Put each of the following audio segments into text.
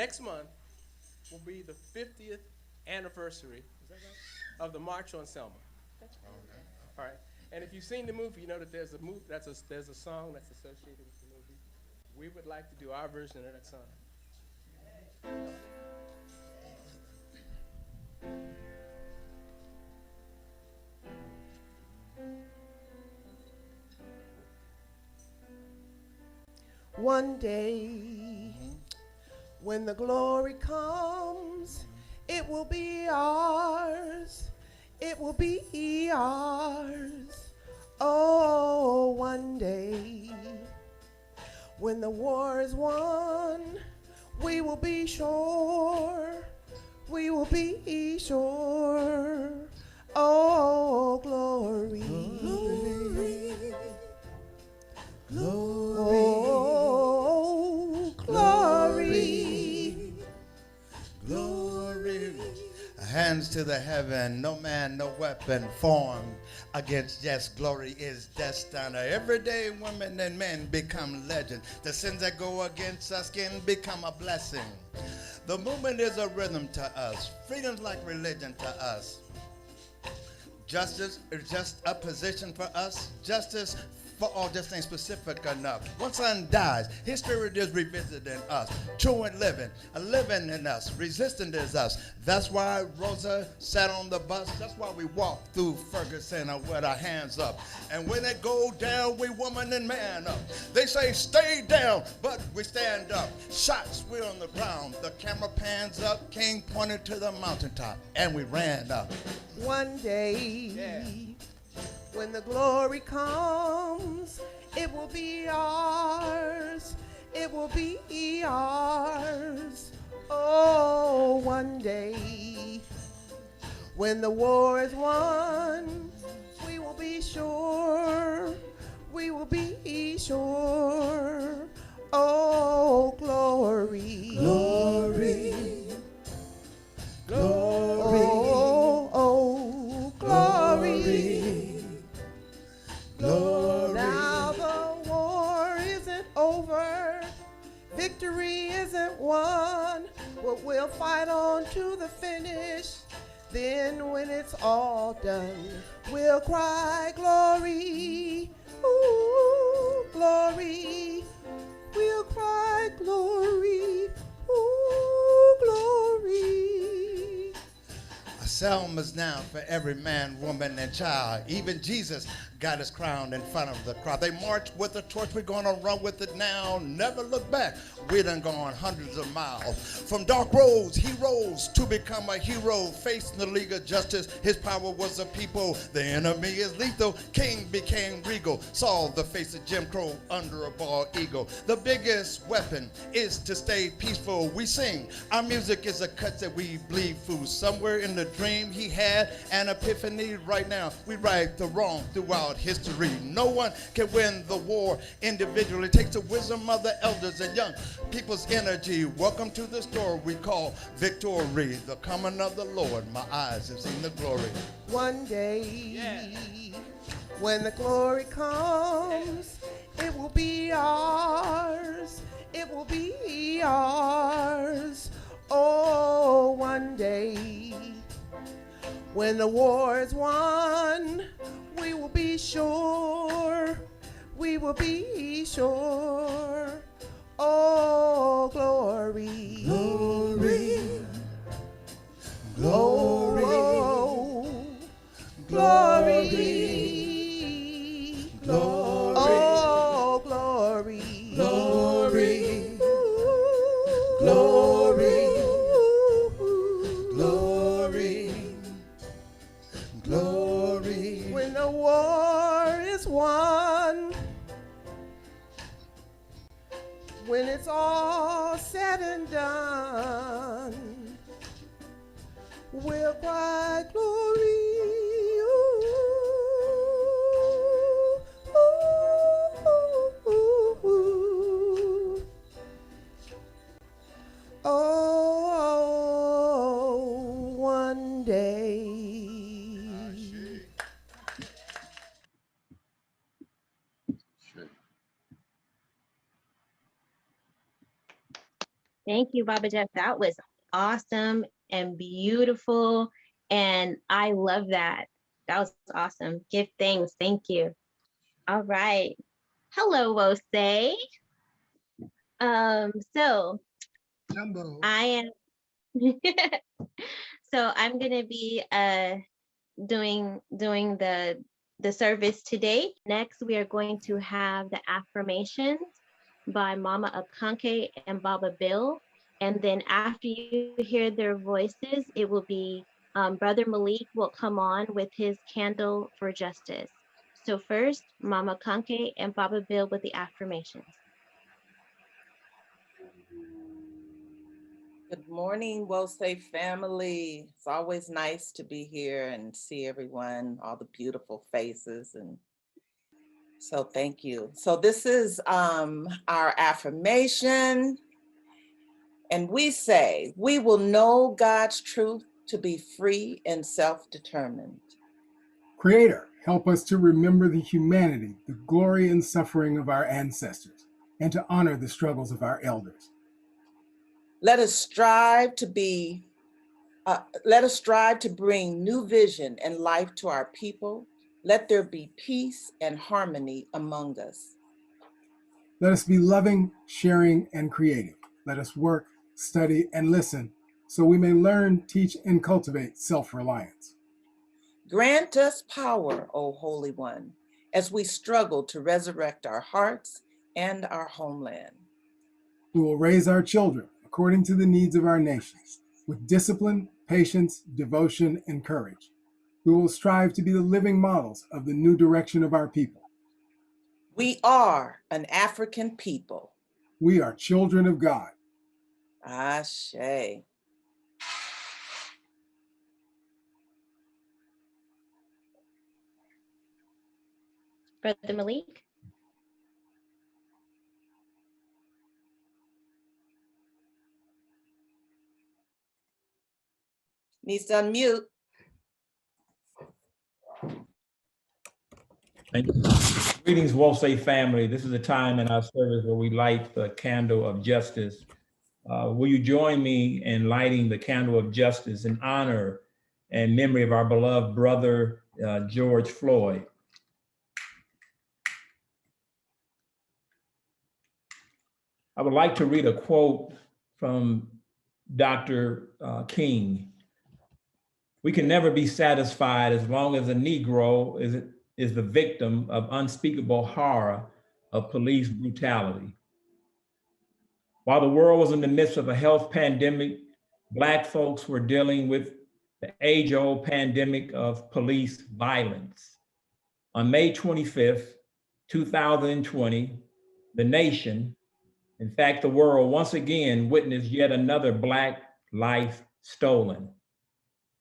next month will be the 50th anniversary, is that right, of the March on Selma. All right. And if you've seen the movie, you know that there's a song that's associated with the movie. We would like to do our version of that song. One day, when the glory comes, it will be ours. It will be ours. Oh, one day, when the war is won, we will be sure. We will be sure. Oh, glory. Glory. Glory. Oh, glory. Glory. Hands to the heaven, no man, no weapon formed against yes, glory is destined. Every day women and men become legends. The sins that go against us can become a blessing. The movement is a rhythm to us. Freedom's like religion to us. Justice is just a position for us. Justice for all just ain't specific enough. One son dies, his spirit is revisiting us. True and living, a living in us, resistant is us. That's why Rosa sat on the bus. That's why we walk through Ferguson with our hands up. And when it go down, we woman and man up. They say stay down, but we stand up. Shots, we're on the ground. The camera pans up, King pointed to the mountaintop, and we ran up. One day, when the glory comes, it will be ours. It will be ours. Oh, one day, when the war is won, we will be sure. We will be sure. Oh, glory. Glory. Glory. Oh, oh, glory. Glory. Now the war isn't over. Victory isn't won. But we'll fight on to the finish. Then when it's all done, we'll cry glory. Ooh, glory. We'll cry glory. Ooh, glory. Selma's now for every man, woman, and child. Even Jesus got his crown in front of the crowd. They marched with the torch. We're gonna run with it now. Never look back. We done gone hundreds of miles. From dark roads, he rose to become a hero. Facing the League of Justice, his power was a people. The enemy is lethal. King became regal. Saw the face of Jim Crow under a bald eagle. The biggest weapon is to stay peaceful. We sing. Our music is a cut that we bleed through. Somewhere in the dream he had an epiphany. Right now, we right the wrong throughout history. No one can win the war individually. It takes the wisdom of the elders and young people's energy. Welcome to the story we call victory. The coming of the Lord. My eyes have seen the glory. One day, when the glory comes, it will be ours. It will be ours. Oh, one day, when the war is won, we will be sure. We will be sure. Oh, glory. Glory. Glory. Oh, glory. Glory. Oh, glory. Glory. Glory. Glory. Glory. When the war is won, when it's all said and done, we'll cry glory. Ooh, ooh, ooh, ooh. Oh, one day. Thank you, Baba Jeff. That was awesome and beautiful. And I love that. That was awesome. Give thanks. Thank you. All right. Hello, Wose. So Jumbo. I am so I'm gonna be doing the service today. Next, we are going to have the affirmations by Mama Akanke and Baba Bill. And then after you hear their voices, it will be Brother Malik will come on with his candle for justice. So first, Mama Kanke and Baba Bill with the affirmations. Good morning, WellSafe family. It's always nice to be here and see everyone, all the beautiful faces. And so thank you. So this is our affirmation. And we say, we will know God's truth to be free and self-determined. Creator, help us to remember the humanity, the glory and suffering of our ancestors, and to honor the struggles of our elders. Let us strive to bring new vision and life to our people. Let there be peace and harmony among us. Let us be loving, sharing, and creative. Let us work, study, and listen so we may learn, teach, and cultivate self-reliance. Grant us power, O Holy One, as we struggle to resurrect our hearts and our homeland. We will raise our children according to the needs of our nation, with discipline, patience, devotion, and courage. We will strive to be the living models of the new direction of our people. We are an African people. We are children of God. Ashe. Brother Malik. Needs to unmute. Thank you. Greetings, WellSafe family. This is a time in our service where we light the candle of justice. Will you join me in lighting the candle of justice in honor and memory of our beloved brother, George Floyd? I would like to read a quote from Dr. King. We can never be satisfied as long as a Negro is the victim of unspeakable horror of police brutality. While the world was in the midst of a health pandemic, Black folks were dealing with the age-old pandemic of police violence. On May 25th, 2020, the nation, in fact, the world once again witnessed yet another Black life stolen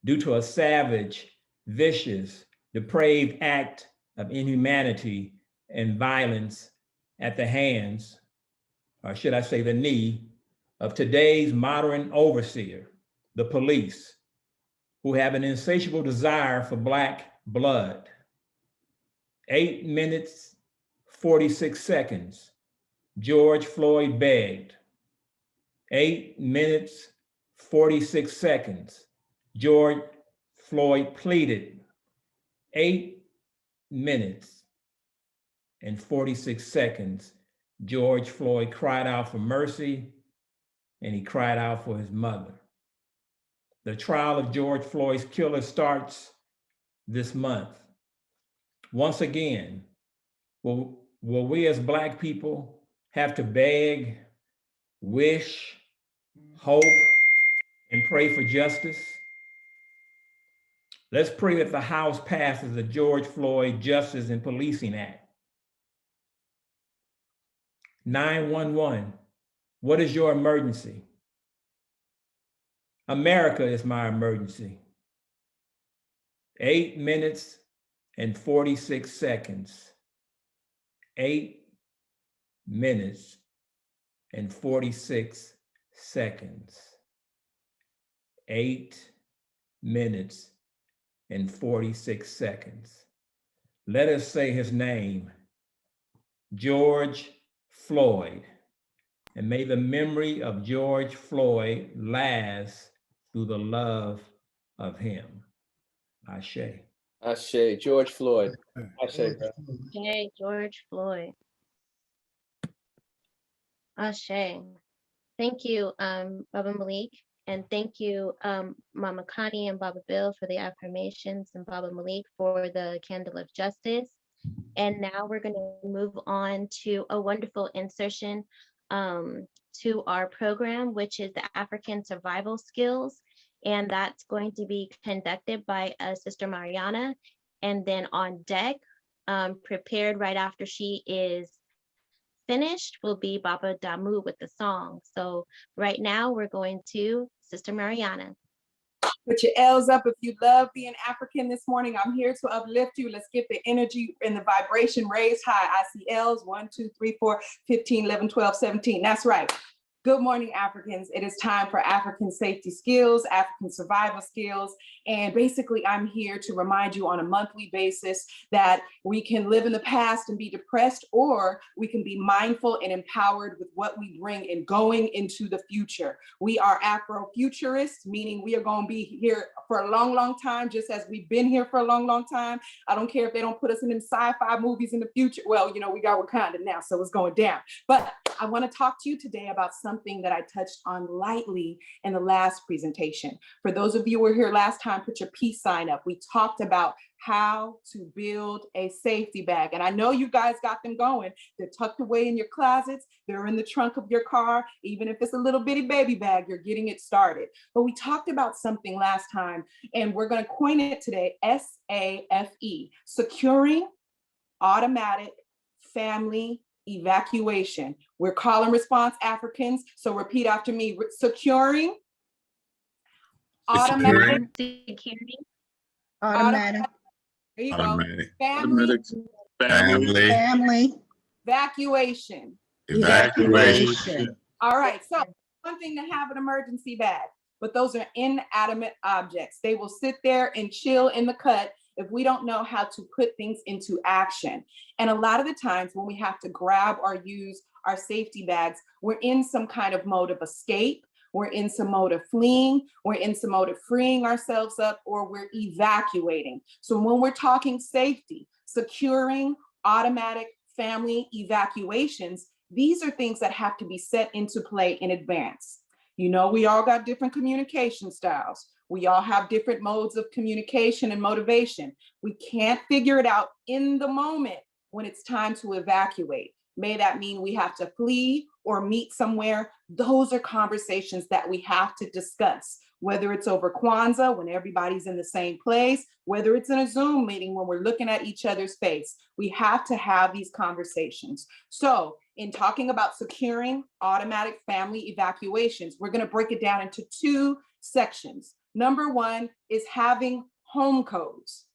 due to a savage, vicious, depraved act of inhumanity and violence at the hands, or should I say the knee, of today's modern overseer, the police, who have an insatiable desire for Black blood. 8 minutes, 46 seconds, George Floyd begged. 8 minutes, 46 seconds, George Floyd pleaded. 8 minutes and 46 seconds, George Floyd cried out for mercy, and he cried out for his mother. The trial of George Floyd's killer starts this month. Once again, will we as Black people have to beg, wish, hope, and pray for justice? Let's pray that the House passes the George Floyd Justice in Policing Act. 911, what is your emergency? America is my emergency. 8 minutes and 46 seconds. 8 minutes and 46 seconds. 8 minutes and 46 seconds. Let us say his name, George Floyd. And may the memory of George Floyd last through the love of him. Ashe. Ashe, George Floyd. Ashe, bro. Yay, George Floyd. Ashe. Thank you, Baba Malik, and thank you, Mama Connie and Baba Bill for the affirmations, and Baba Malik for the candle of justice. And now we're going to move on to a wonderful insertion to our program, which is the African survival skills. And that's going to be conducted by Sister Mariana. And then on deck, prepared right after she is finished, will be Baba Damu with the song. So right now we're going to Sister Mariana. Put your L's up if you love being African this morning. I'm here to uplift you. Let's get the energy and the vibration raised high. I see L's 1, 2, 3, 4, 15, 11, 12, 17. That's right. Good morning, Africans. It is time for African safety skills, African survival skills. And basically, I'm here to remind you on a monthly basis that we can live in the past and be depressed, or we can be mindful and empowered with what we bring and going into the future. We are Afrofuturists, meaning we are going to be here for a long, long time, just as we've been here for a long, long time. I don't care if they don't put us in them sci-fi movies in the future. Well, you know, we got Wakanda now, so it's going down. But I want to talk to you today about something that I touched on lightly in the last presentation. For those of you who were here last time, put your peace sign up. We talked about how to build a safety bag. And I know you guys got them going. They're tucked away in your closets. They're in the trunk of your car. Even if it's a little bitty baby bag, you're getting it started. But we talked about something last time, and we're going to coin it today, SAFE, securing automatic family evacuation. We're call and response Africans, so repeat after me. Securing automatic Security. Automatic. There you Automatic. go. Family Family evacuation. evacuation. All right, so one thing to have an emergency bag, but those are inanimate objects. They will sit there and chill in the cut if we don't know how to put things into action. And a lot of the times when we have to grab or use our safety bags, we're in some kind of mode of escape, we're in some mode of fleeing, we're in some mode of freeing ourselves up, or we're evacuating. So when we're talking safety, securing automatic family evacuations, these are things that have to be set into play in advance. You know, we all got different communication styles. We all have different modes of communication and motivation. We can't figure it out in the moment when it's time to evacuate. May that mean we have to flee or meet somewhere? Those are conversations that we have to discuss, whether it's over Kwanzaa, when everybody's in the same place, whether it's in a Zoom meeting when we're looking at each other's face. We have to have these conversations. So in talking about securing automatic family evacuations, we're going to break it down into two sections. Number one is having home codes.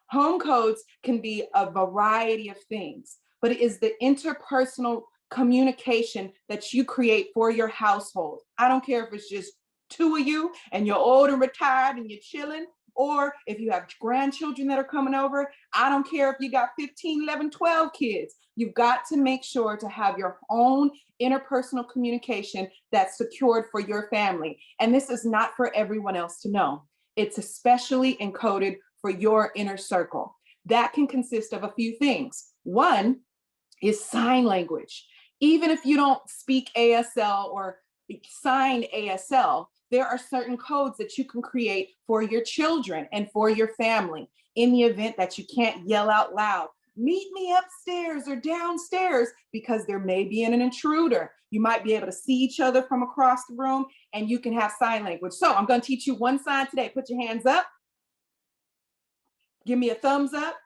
Home codes can be a variety of things, but it is the interpersonal communication that you create for your household. I don't care if it's just two of you and you're old and retired and you're chilling, or if you have grandchildren that are coming over. I don't care if you got 15, 11, 12 kids. You've got to make sure to have your own interpersonal communication that's secured for your family. And this is not for everyone else to know. It's especially encoded for your inner circle. That can consist of a few things. One is sign language. Even if you don't speak ASL or sign ASL, there are certain codes that you can create for your children and for your family in the event that you can't yell out loud, meet me upstairs or downstairs, because there may be an intruder. You might be able to see each other from across the room, and you can have sign language. So I'm going to teach you one sign today. Put your hands up. Give me a thumbs up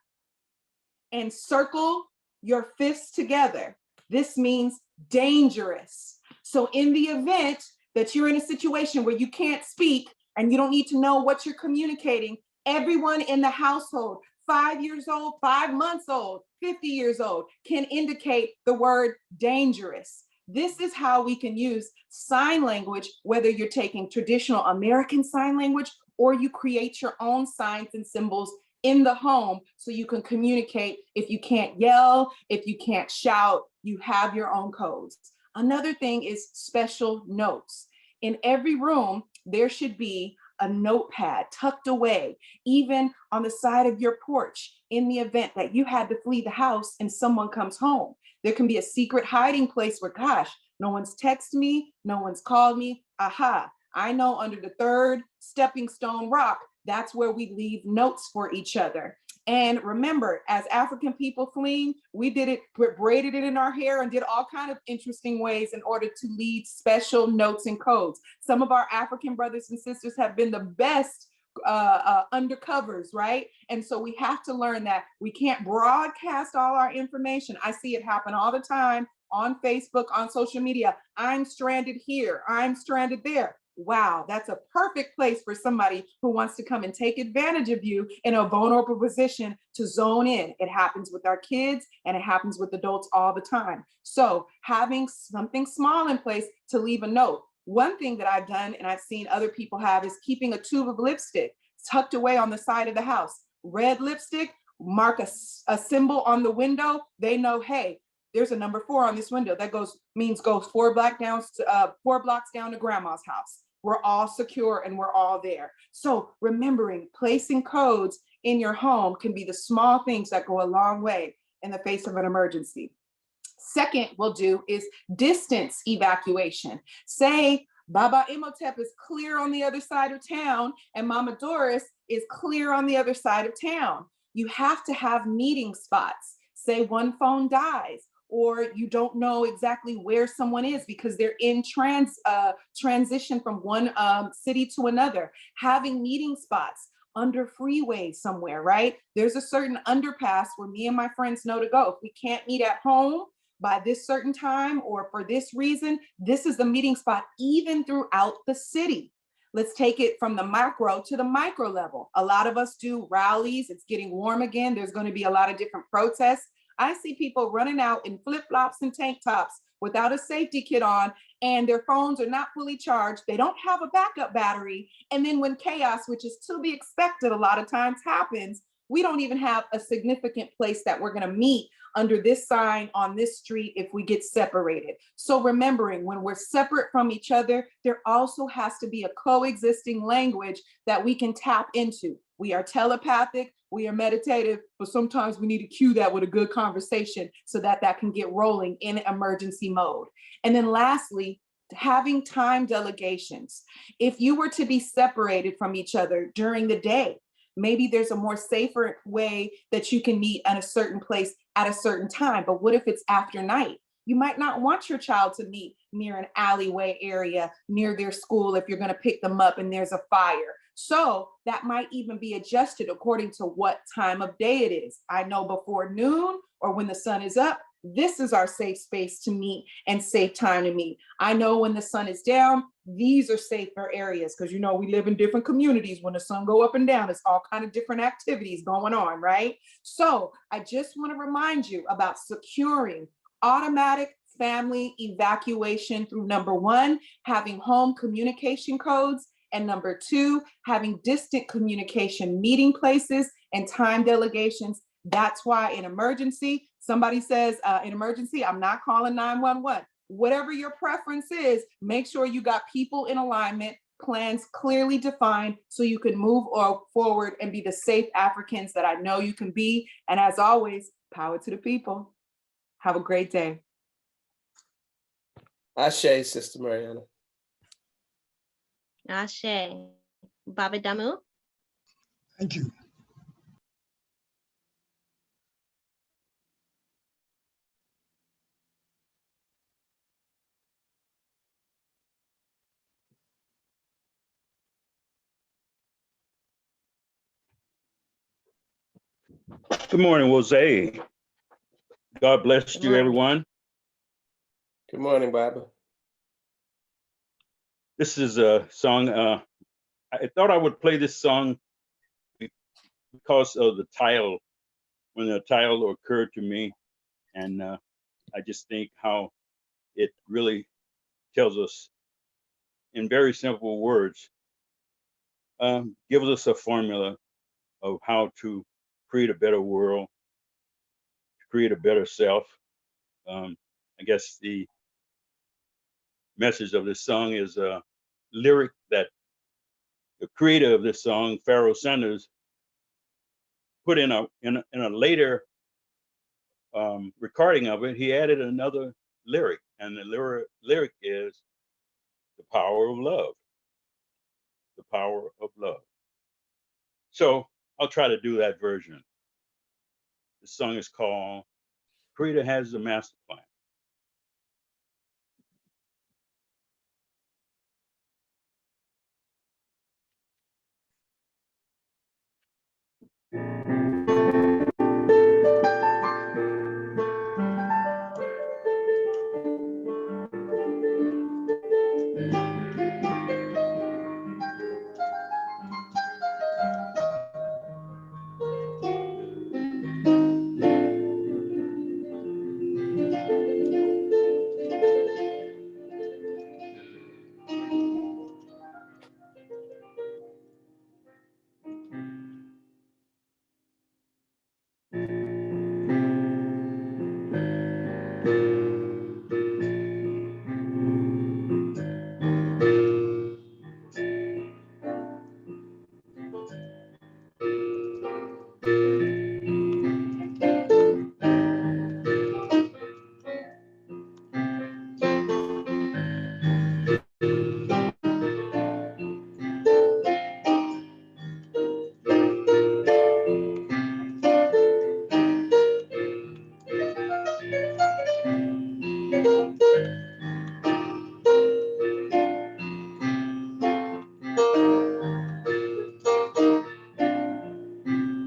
and circle your fists together. This means dangerous. So in the event that you're in a situation where you can't speak and you don't need to know what you're communicating, everyone in the household, 5 years old, 5 months old, 50 years old, can indicate the word dangerous. This is how we can use sign language, whether you're taking traditional American Sign Language or you create your own signs and symbols in the home so you can communicate. If you can't yell, if you can't shout, you have your own codes. Another thing is special notes. In every room, there should be a notepad tucked away, even on the side of your porch, in the event that you had to flee the house and someone comes home. There can be a secret hiding place where, gosh, no one's texted me, no one's called me. Aha, I know under the third stepping stone rock, that's where we leave notes for each other. And remember, as African people fleeing, we did it, braided it in our hair and did all kinds of interesting ways in order to leave special notes and codes. Some of our African brothers and sisters have been the best undercovers, right? And so we have to learn that we can't broadcast all our information. I see it happen all the time on Facebook, on social media. I'm stranded here, I'm stranded there. Wow, that's a perfect place for somebody who wants to come and take advantage of you in a vulnerable position to zone in. It happens with our kids and it happens with adults all the time. So having something small in place to leave a note. One thing that I've done and I've seen other people have is keeping a tube of lipstick tucked away on the side of the house. Red lipstick, mark a symbol on the window. They know, hey, there's a number 4 on this window. That means goes 4 blocks down to grandma's house. We're all secure and we're all there. So remembering placing codes in your home can be the small things that go a long way in the face of an emergency. Second we'll do is distance evacuation. Say Baba Imhotep is clear on the other side of town and Mama Doris is clear on the other side of town. You have to have meeting spots. Say one phone dies, or you don't know exactly where someone is because they're in transition from one city to another. Having meeting spots under freeways somewhere, right? There's a certain underpass where me and my friends know to go. If we can't meet at home by this certain time or for this reason, this is the meeting spot even throughout the city. Let's take it from the macro to the micro level. A lot of us do rallies. It's getting warm again. There's going to be a lot of different protests. I see people running out in flip-flops and tank tops without a safety kit on, and their phones are not fully charged. They don't have a backup battery. And then when chaos, which is to be expected a lot of times, happens, we don't even have a significant place that we're going to meet under this sign on this street if we get separated. So remembering when we're separate from each other, there also has to be a coexisting language that we can tap into. We are telepathic, we are meditative, but sometimes we need to cue that with a good conversation so that that can get rolling in emergency mode. And then lastly, having time delegations. If you were to be separated from each other during the day, maybe there's a more safer way that you can meet at a certain place at a certain time. But what if it's after night? You might not want your child to meet near an alleyway area, near their school, if you're going to pick them up and there's a fire. So that might even be adjusted according to what time of day it is. I know before noon or when the sun is up, this is our safe space to meet and safe time to meet. I know when the sun is down, these are safer areas because, you know, we live in different communities. When the sun go up and down, it's all kind of different activities going on, right? So I just want to remind you about securing automatic family evacuation through number 1, having home communication codes, and number 2, having distant communication meeting places and time delegations. That's why in emergency, somebody says in emergency, I'm not calling 911. Whatever your preference is, make sure you got people in alignment, plans clearly defined so you can move forward and be the safe Africans that I know you can be. And as always, power to the people. Have a great day. Ashe, Sister Mariana. Ashe. Baba Damu. Thank you. Good morning, Jose. God bless Good you, morning. everyone. Good morning, Baba. This is a song. I thought I would play this song because of the title, when the title occurred to me. And I just think how it really tells us in very simple words, gives us a formula of how to create a better world, to create a better self. I guess the message of this song is a lyric that the creator of this song, Pharoah Sanders, put in a later recording of it. He added another lyric, and the lyric is the power of love. The power of love. So I'll try to do that version. The song is called Creator Has the Master Plan.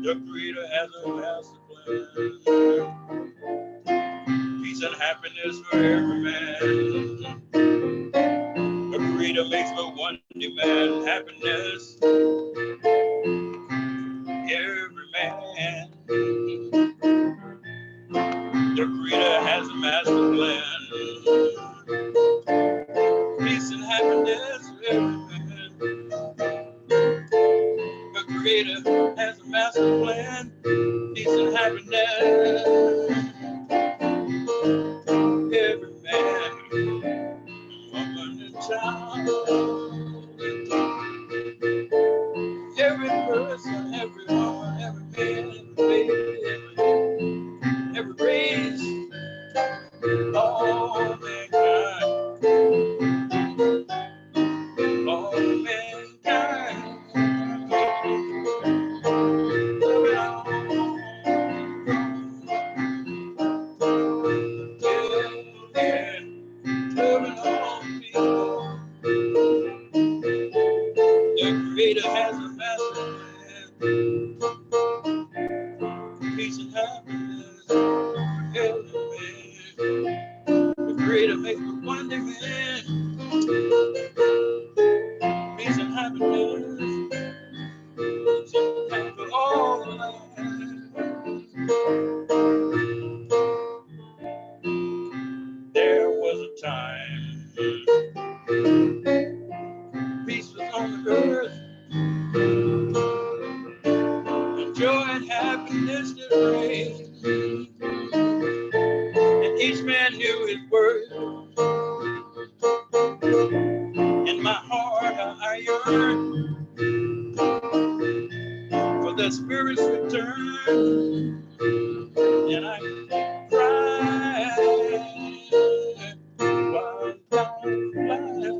The Creator has a master plan. Peace and happiness for every man. The Creator makes but one demand, happiness. Every man. The Creator has a master plan. Peace and happiness for every man. The Creator has a master plan. Peace and happiness. Every man, woman, and child. Every person, every woman, every man, baby, every race, all mankind, all mankind. Love it all. Yeah, love it all, people. The Creator has a master plan. Peace and happiness for every man. The Creator makes but one demand. Peace and happiness for all the land. There was a time peace was on the earth, and joy and happiness did reign, and each man knew his worth. In my heart I yearn for the Spirit's return, and I cry while time flies.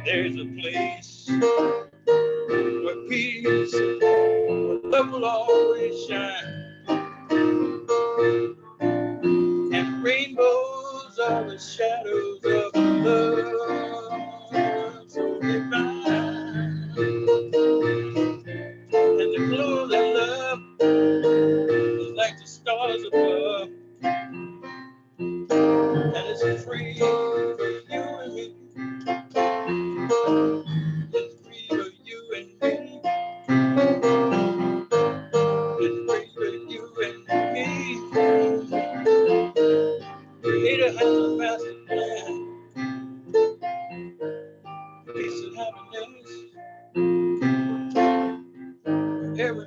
There's a place where peace, where love will always shine, and rainbows are the shadows of love so divine, and the glow of that love is like the stars above, and it's free for you and me. It's free for you and me. It's free for you and me. Creator has a master plan. Peace and happiness for every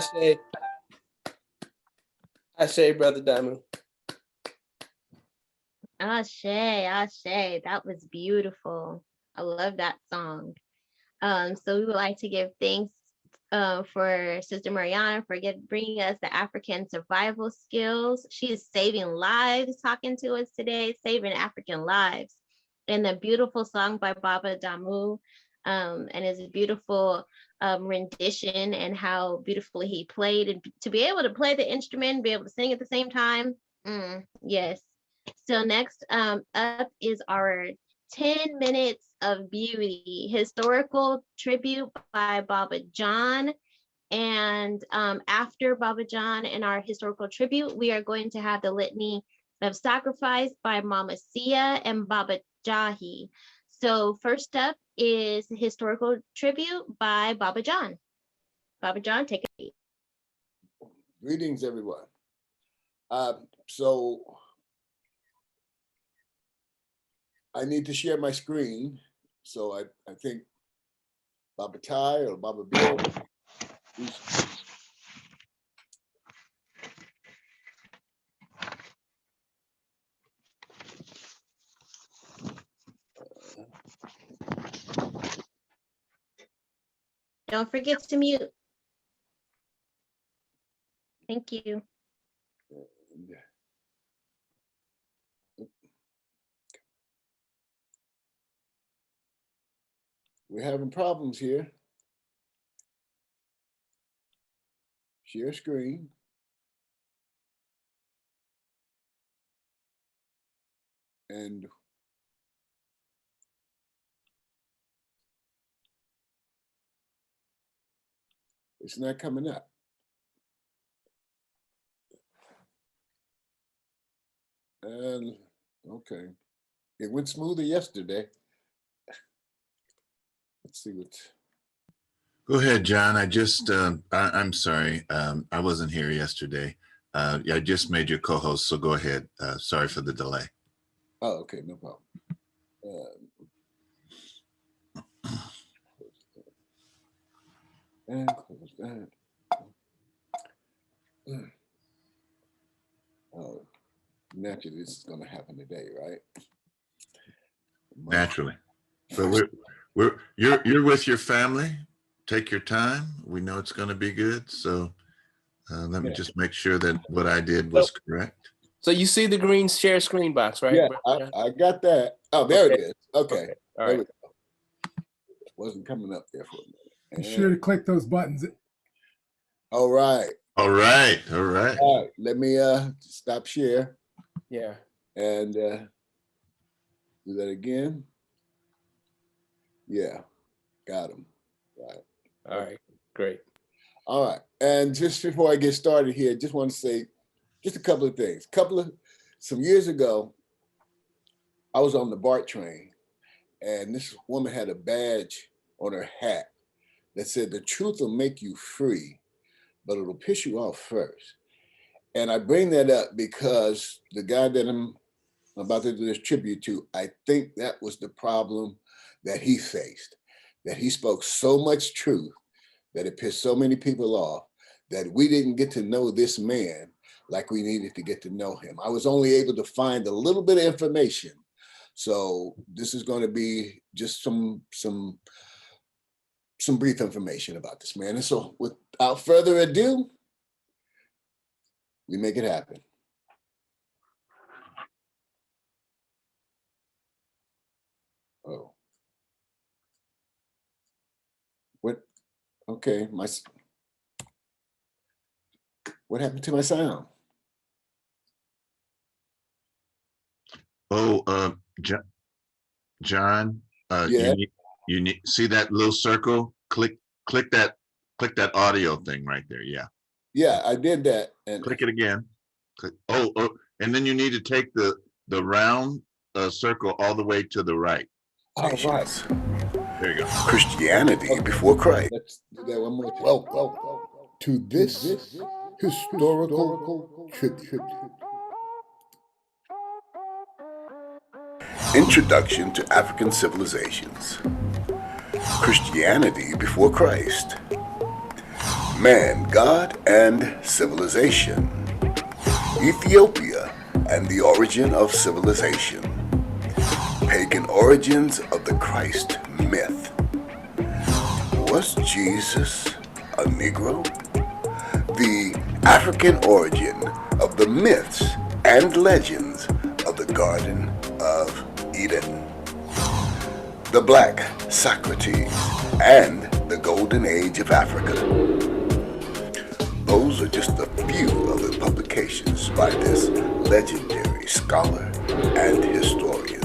Ashe. Ashe, Brother Damu. Ashe, Ashe, that was beautiful. I love that song. So we would like to give thanks for Sister Mariana for bringing us the African survival skills. She is saving lives, talking to us today, saving African lives. And the beautiful song by Baba Damu, and his beautiful rendition and how beautifully he played. And to be able to play the instrument, be able to sing at the same time. Yes. So next up is our 10 minutes of beauty, historical tribute by Baba John. And after Baba John and our historical tribute, we are going to have the litany of sacrifice by Mama Sia and Baba Jahi. So first up is historical tribute by Baba John. Baba John, take it. Greetings, everyone. So I need to share my screen. So I think Baba Tai or Baba Bill. Don't forget to mute. Thank you. We're having problems here. Share screen. And it's not coming up. And okay, it went smoother yesterday. Let's see what. Go ahead, John. I'm sorry. I wasn't here yesterday. I just made you co-host, so go ahead. Sorry for the delay. Oh, okay, no problem. And close that. Oh, naturally, this is going to happen today, right? Naturally, but you're with your family. Take your time. We know it's going to be good. So let me just make sure that what I did was correct. So you see the green share screen box, right? Yeah, I got that. Oh, there it is. Okay. All right. Wasn't coming up there for a minute. Be sure to click those buttons. All right. All right. All right. All right. Let me stop share. Yeah. And do that again. Yeah. Got him. Right. All right. Great. All right. And just before I get started here, just want to say just a couple of things. Some years ago, I was on the BART train, and this woman had a badge on her hat that said, "The truth will make you free, but it'll piss you off first." And I bring that up because the guy that I'm about to do this tribute to, I think that was the problem that he faced, that he spoke so much truth that it pissed so many people off that we didn't get to know this man like we needed to get to know him. I was only able to find a little bit of information. So this is going to be just some brief information about this man. And so without further ado, we make it happen. Oh. What? Okay, what happened to my sound? Oh, John, Yeah. you need see that little circle? Click that audio thing right there. Yeah. Yeah, I did that. And Click it again. Click. Oh, and then you need to take the round circle all the way to the right. all right. There you go. Christianity before Christ. Let's do that one more time. Welcome to this historical tribute. Introduction to African civilizations. Christianity before Christ. Man, God, and Civilization. Ethiopia and the Origin of Civilization. Pagan Origins of the Christ Myth. Was Jesus a Negro? The African origin of the myths and legends of the Garden of Eden. The Black Socrates and the Golden Age of Africa. Those are just a few of the publications by this legendary scholar and historian.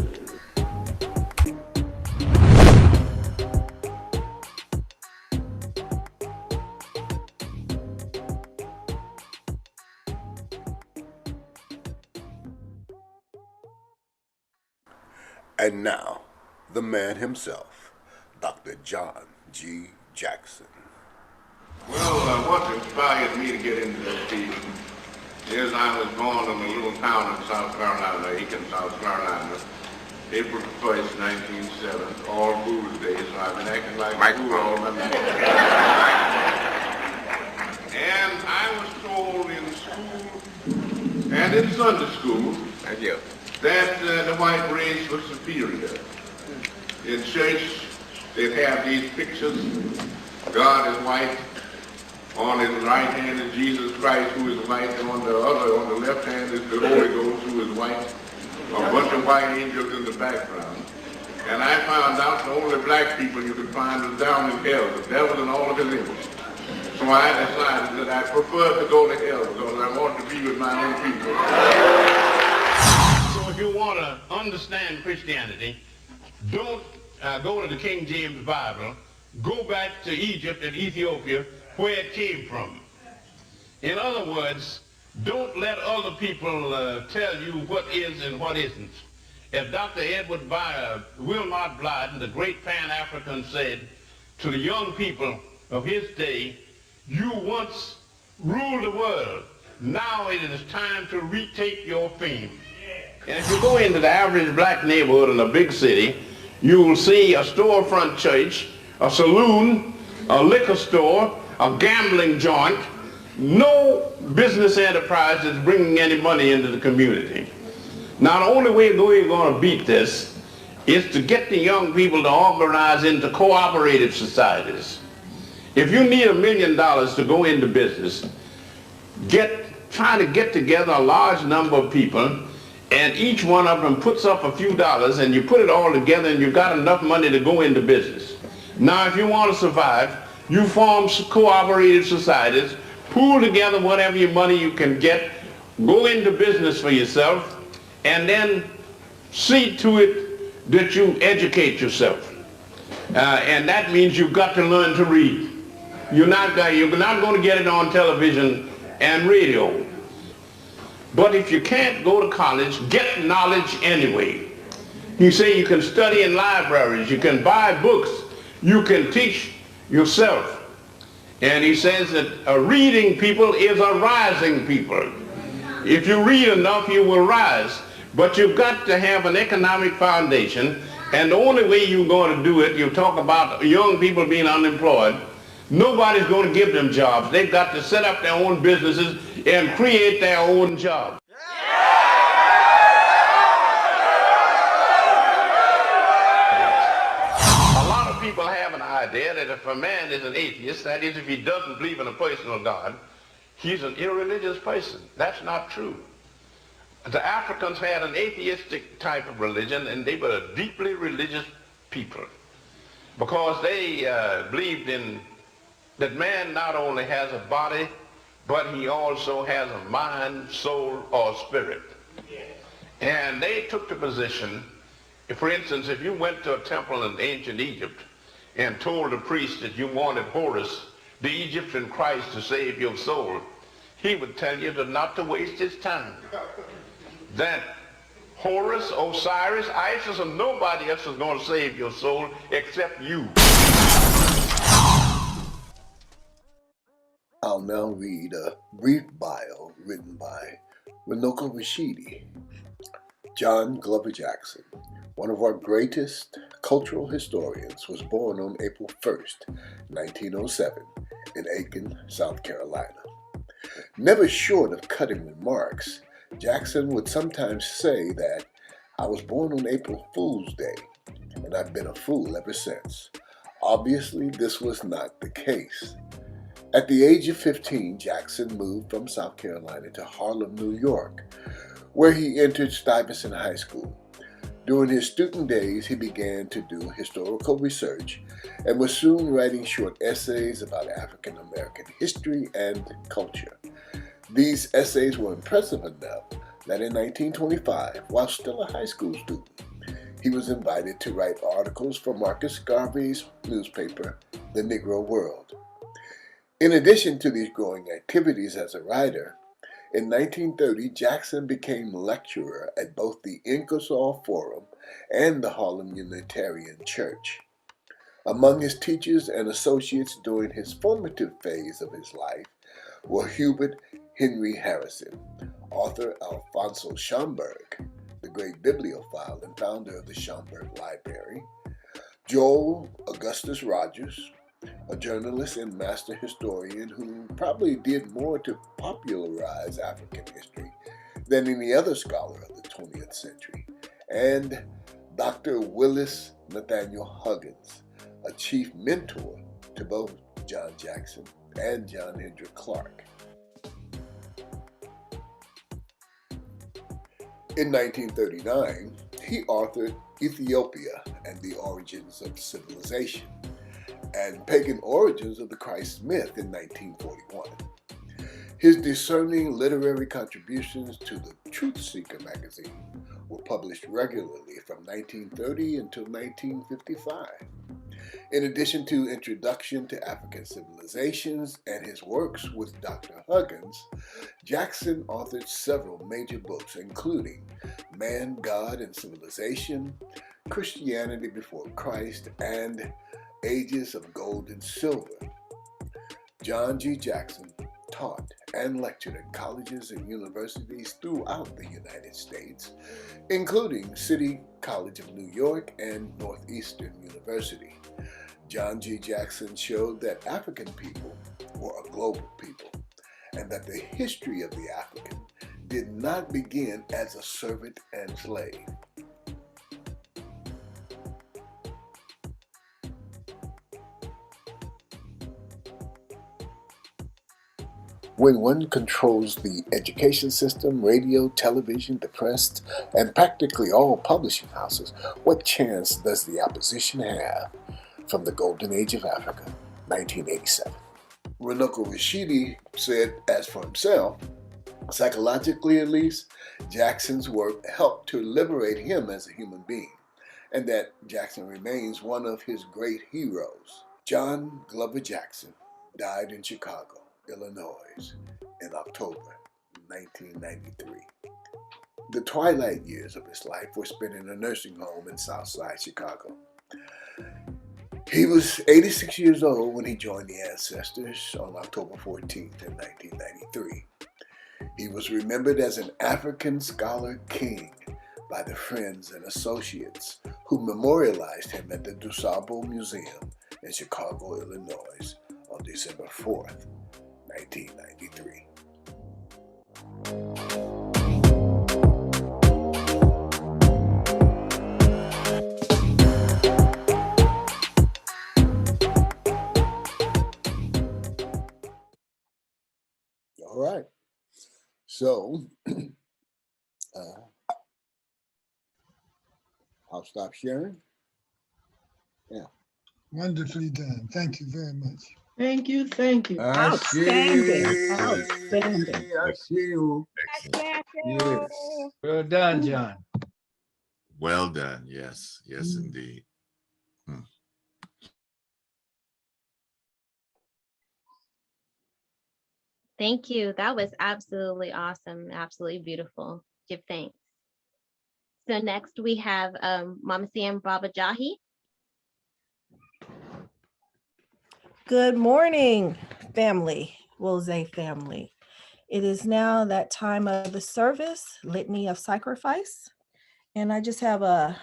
And now, the man himself, Dr. John G. Jackson. Well, what inspired me to get into this field is I was born in a little town in South Carolina, Aiken, South Carolina, April 1st, 1907, all Fool's Day, so I've been acting like a fool all my life. And I was told in school and in Sunday school that the white race was superior. In church, they'd have these pictures. God is white. On his right hand is Jesus Christ, who is white, and on the left hand is the Holy Ghost, who is white. A bunch of white angels in the background. And I found out the only black people you could find was down in hell, the devil and all of his angels. So I decided that I preferred to go to hell because I want to be with my own people. So if you want to understand Christianity, don't go to the King James Bible. Go back to Egypt and Ethiopia, where it came from. In other words, don't let other people tell you what is and what isn't. As Dr. Edward Wilmot Blyden, the great Pan-African, said to the young people of his day, you once ruled the world. Now it is time to retake your fame. And if you go into the average black neighborhood in a big city, you will see a storefront church, a saloon, a liquor store, a gambling joint. No business enterprise is bringing any money into the community. Now, the only way we're going to beat this is to get the young people to organize into cooperative societies. If you need $1 million to go into business, try to get together a large number of people, and each one of them puts up a few dollars, and you put it all together, and you've got enough money to go into business. Now, if you want to survive, you form cooperative societies, pool together whatever your money you can get, go into business for yourself, and then see to it that you educate yourself. And that means you've got to learn to read. You're not going to get it on television and radio. But if you can't go to college, get knowledge anyway. You say you can study in libraries, you can buy books, you can teach yourself. And he says that a reading people is a rising people. If you read enough, you will rise. But you've got to have an economic foundation, and the only way you're going to do it, you talk about young people being unemployed, nobody's going to give them jobs. They've got to set up their own businesses and create their own jobs. People have an idea that if a man is an atheist, that is, if he doesn't believe in a personal God, he's an irreligious person. That's not true. The Africans had an atheistic type of religion, and they were a deeply religious people because they believed in that man not only has a body, but he also has a mind, soul, or spirit. And they took the position, for instance, if you went to a temple in ancient Egypt and told the priest that you wanted Horus, the Egyptian Christ, to save your soul, he would tell you not to waste his time. That Horus, Osiris, Isis, and nobody else is going to save your soul except you. I'll now read a brief bio written by Runoko Rashidi. John Glover Jackson, one of our greatest cultural historians, was born on April 1st, 1907, in Aiken, South Carolina. Never short of cutting remarks, Jackson would sometimes say that I was born on April Fool's Day, and I've been a fool ever since. Obviously, this was not the case. At the age of 15, Jackson moved from South Carolina to Harlem, New York, where he entered Stuyvesant High School. During his student days, he began to do historical research and was soon writing short essays about African American history and culture. These essays were impressive enough that in 1925, while still a high school student, he was invited to write articles for Marcus Garvey's newspaper, The Negro World. In addition to these growing activities as a writer, in 1930, Jackson became lecturer at both the Ingersoll Forum and the Harlem Unitarian Church. Among his teachers and associates during his formative phase of his life were Hubert Henry Harrison, author Alfonso Schomburg, the great bibliophile and founder of the Schomburg Library, Joel Augustus Rogers, a journalist and master historian who probably did more to popularize African history than any other scholar of the 20th century, and Dr. Willis Nathaniel Huggins, a chief mentor to both John Jackson and John Hendrick Clark. In 1939, he authored Ethiopia and the Origins of Civilization and Pagan Origins of the Christ Myth in 1941. His discerning literary contributions to the Truth Seeker magazine were published regularly from 1930 until 1955. In addition to Introduction to African Civilizations and his works with Dr. Huggins, Jackson authored several major books, including Man, God, and Civilization, Christianity Before Christ, and Ages of Gold and Silver. John G. Jackson taught and lectured at colleges and universities throughout the United States, including City College of New York and Northeastern University. John G. Jackson showed that African people were a global people, and that the history of the African did not begin as a servant and slave. When one controls the education system, radio, television, the press, and practically all publishing houses, what chance does the opposition have? From the Golden Age of Africa, 1987. Runoko Rashidi said, as for himself, psychologically at least, Jackson's work helped to liberate him as a human being, and that Jackson remains one of his great heroes. John Glover Jackson died in Chicago, Illinois, in October 1993. The twilight years of his life were spent in a nursing home in Southside Chicago. He was 86 years old when he joined the Ancestors on October 14th in 1993. He was remembered as an African scholar king by the friends and associates who memorialized him at the DuSable Museum in Chicago, Illinois on December 4th, 1993. All right. So I'll stop sharing. Yeah. Wonderfully done. Thank you very much. Thank you, thank you. Outstanding. Outstanding. I see you. Yes. Well done, John. Well done. Yes, yes, indeed. Thank you. That was absolutely awesome. Absolutely beautiful. Give thanks. So next we have Mama Sam Baba Jahi. Good morning, family, Wozay family. It is now that time of the service, Litany of Sacrifice. And I just have a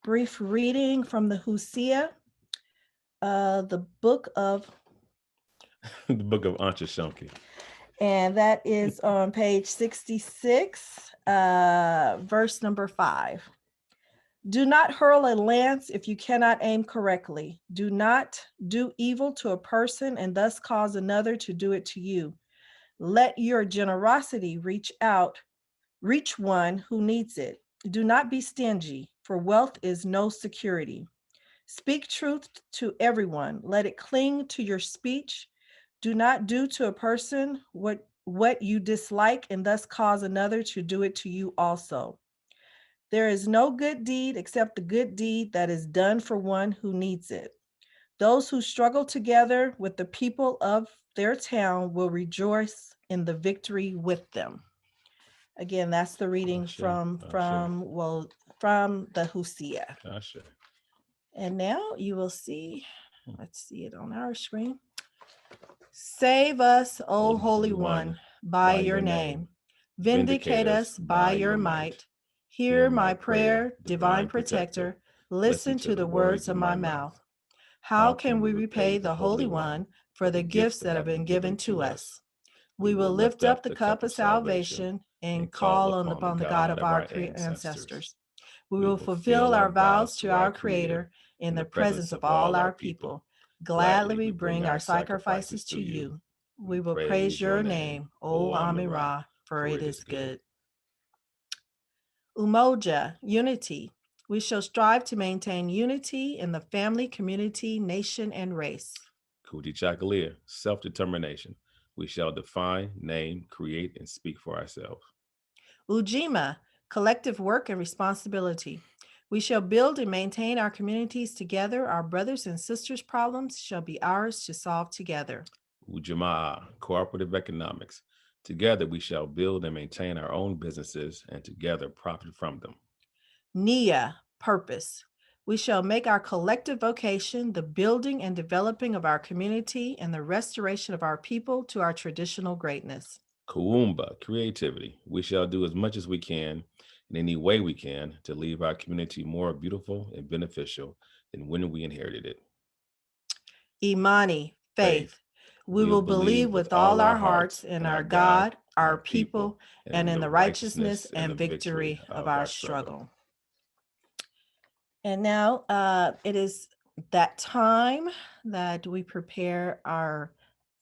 brief reading from the Hosea, the book of The book of Anshashanki. And that is on page 66, verse number 5. Do not hurl a lance if you cannot aim correctly. Do not do evil to a person and thus cause another to do it to you. Let your generosity reach one who needs it. Do not be stingy, for wealth is no security. Speak truth to everyone. Let it cling to your speech. Do not do to a person what you dislike and thus cause another to do it to you also. There is no good deed except the good deed that is done for one who needs it. Those who struggle together with the people of their town will rejoice in the victory with them. Again, that's the reading from the Hosea. And now you will see, let's see it on our screen. Save us, O Holy One, by your name. Vindicate us by your might. Hear my prayer, divine protector. Listen to the words of my mouth. How can we repay the Holy One for the gifts that have been given to us? We will lift up the cup of salvation and call upon the God of our ancestors. We will fulfill our vows to our Creator in the presence of all our people. Gladly we bring our sacrifices to you. We will praise your name, O Amin-Ra, for it is good. Umoja, unity. We shall strive to maintain unity in the family, community, nation, and race. Kujichagulia, self-determination. We shall define, name, create, and speak for ourselves. Ujima, collective work and responsibility. We shall build and maintain our communities together. Our brothers and sisters' problems shall be ours to solve together. Ujamaa, cooperative economics. Together we shall build and maintain our own businesses and together profit from them. Nia, purpose. We shall make our collective vocation the building and developing of our community and the restoration of our people to our traditional greatness. Kuumba, creativity. We shall do as much as we can in any way we can to leave our community more beautiful and beneficial than when we inherited it. Imani, faith. We will believe with all our hearts in our God, our people, and in the righteousness and victory of our struggle. And now it is that time that we prepare our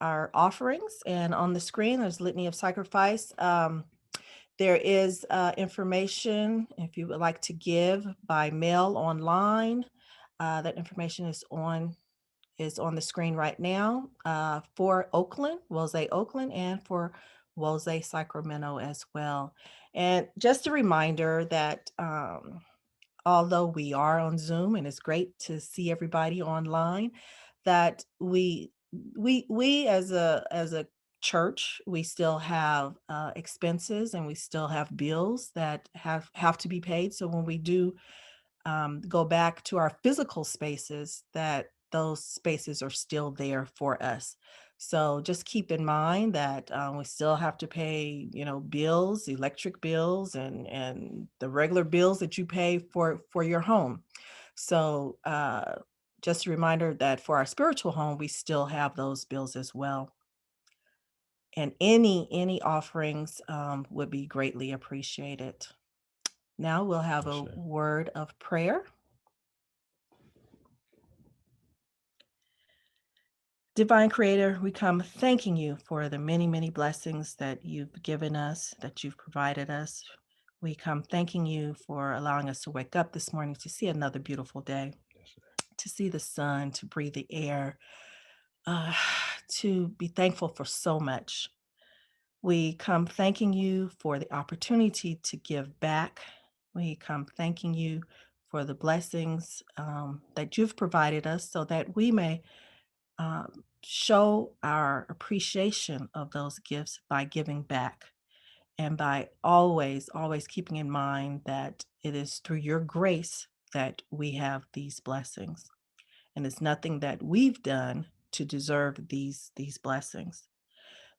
offerings. And on the screen, there's Litany of Sacrifice. There is information if you would like to give by mail online. That information is on the screen right now for Oakland, Wose Oakland, and for Wose Sacramento as well. And just a reminder that although we are on Zoom and it's great to see everybody online, that we as a church, we still have expenses and we still have bills that have to be paid. So when we do go back to our physical spaces, that those spaces are still there for us. So just keep in mind that we still have to pay, bills, electric bills, and the regular bills that you pay for your home. So just a reminder that for our spiritual home, we still have those bills as well. And any offerings would be greatly appreciated. Now we'll have a word of prayer. Divine Creator, we come thanking you for the many, many blessings that you've given us, that you've provided us. We come thanking you for allowing us to wake up this morning to see another beautiful day, to see the sun, to breathe the air, to be thankful for so much. We come thanking you for the opportunity to give back. We come thanking you for the blessings that you've provided us so that we may show our appreciation of those gifts by giving back and by always keeping in mind that it is through your grace that we have these blessings. And it's nothing that we've done to deserve these blessings.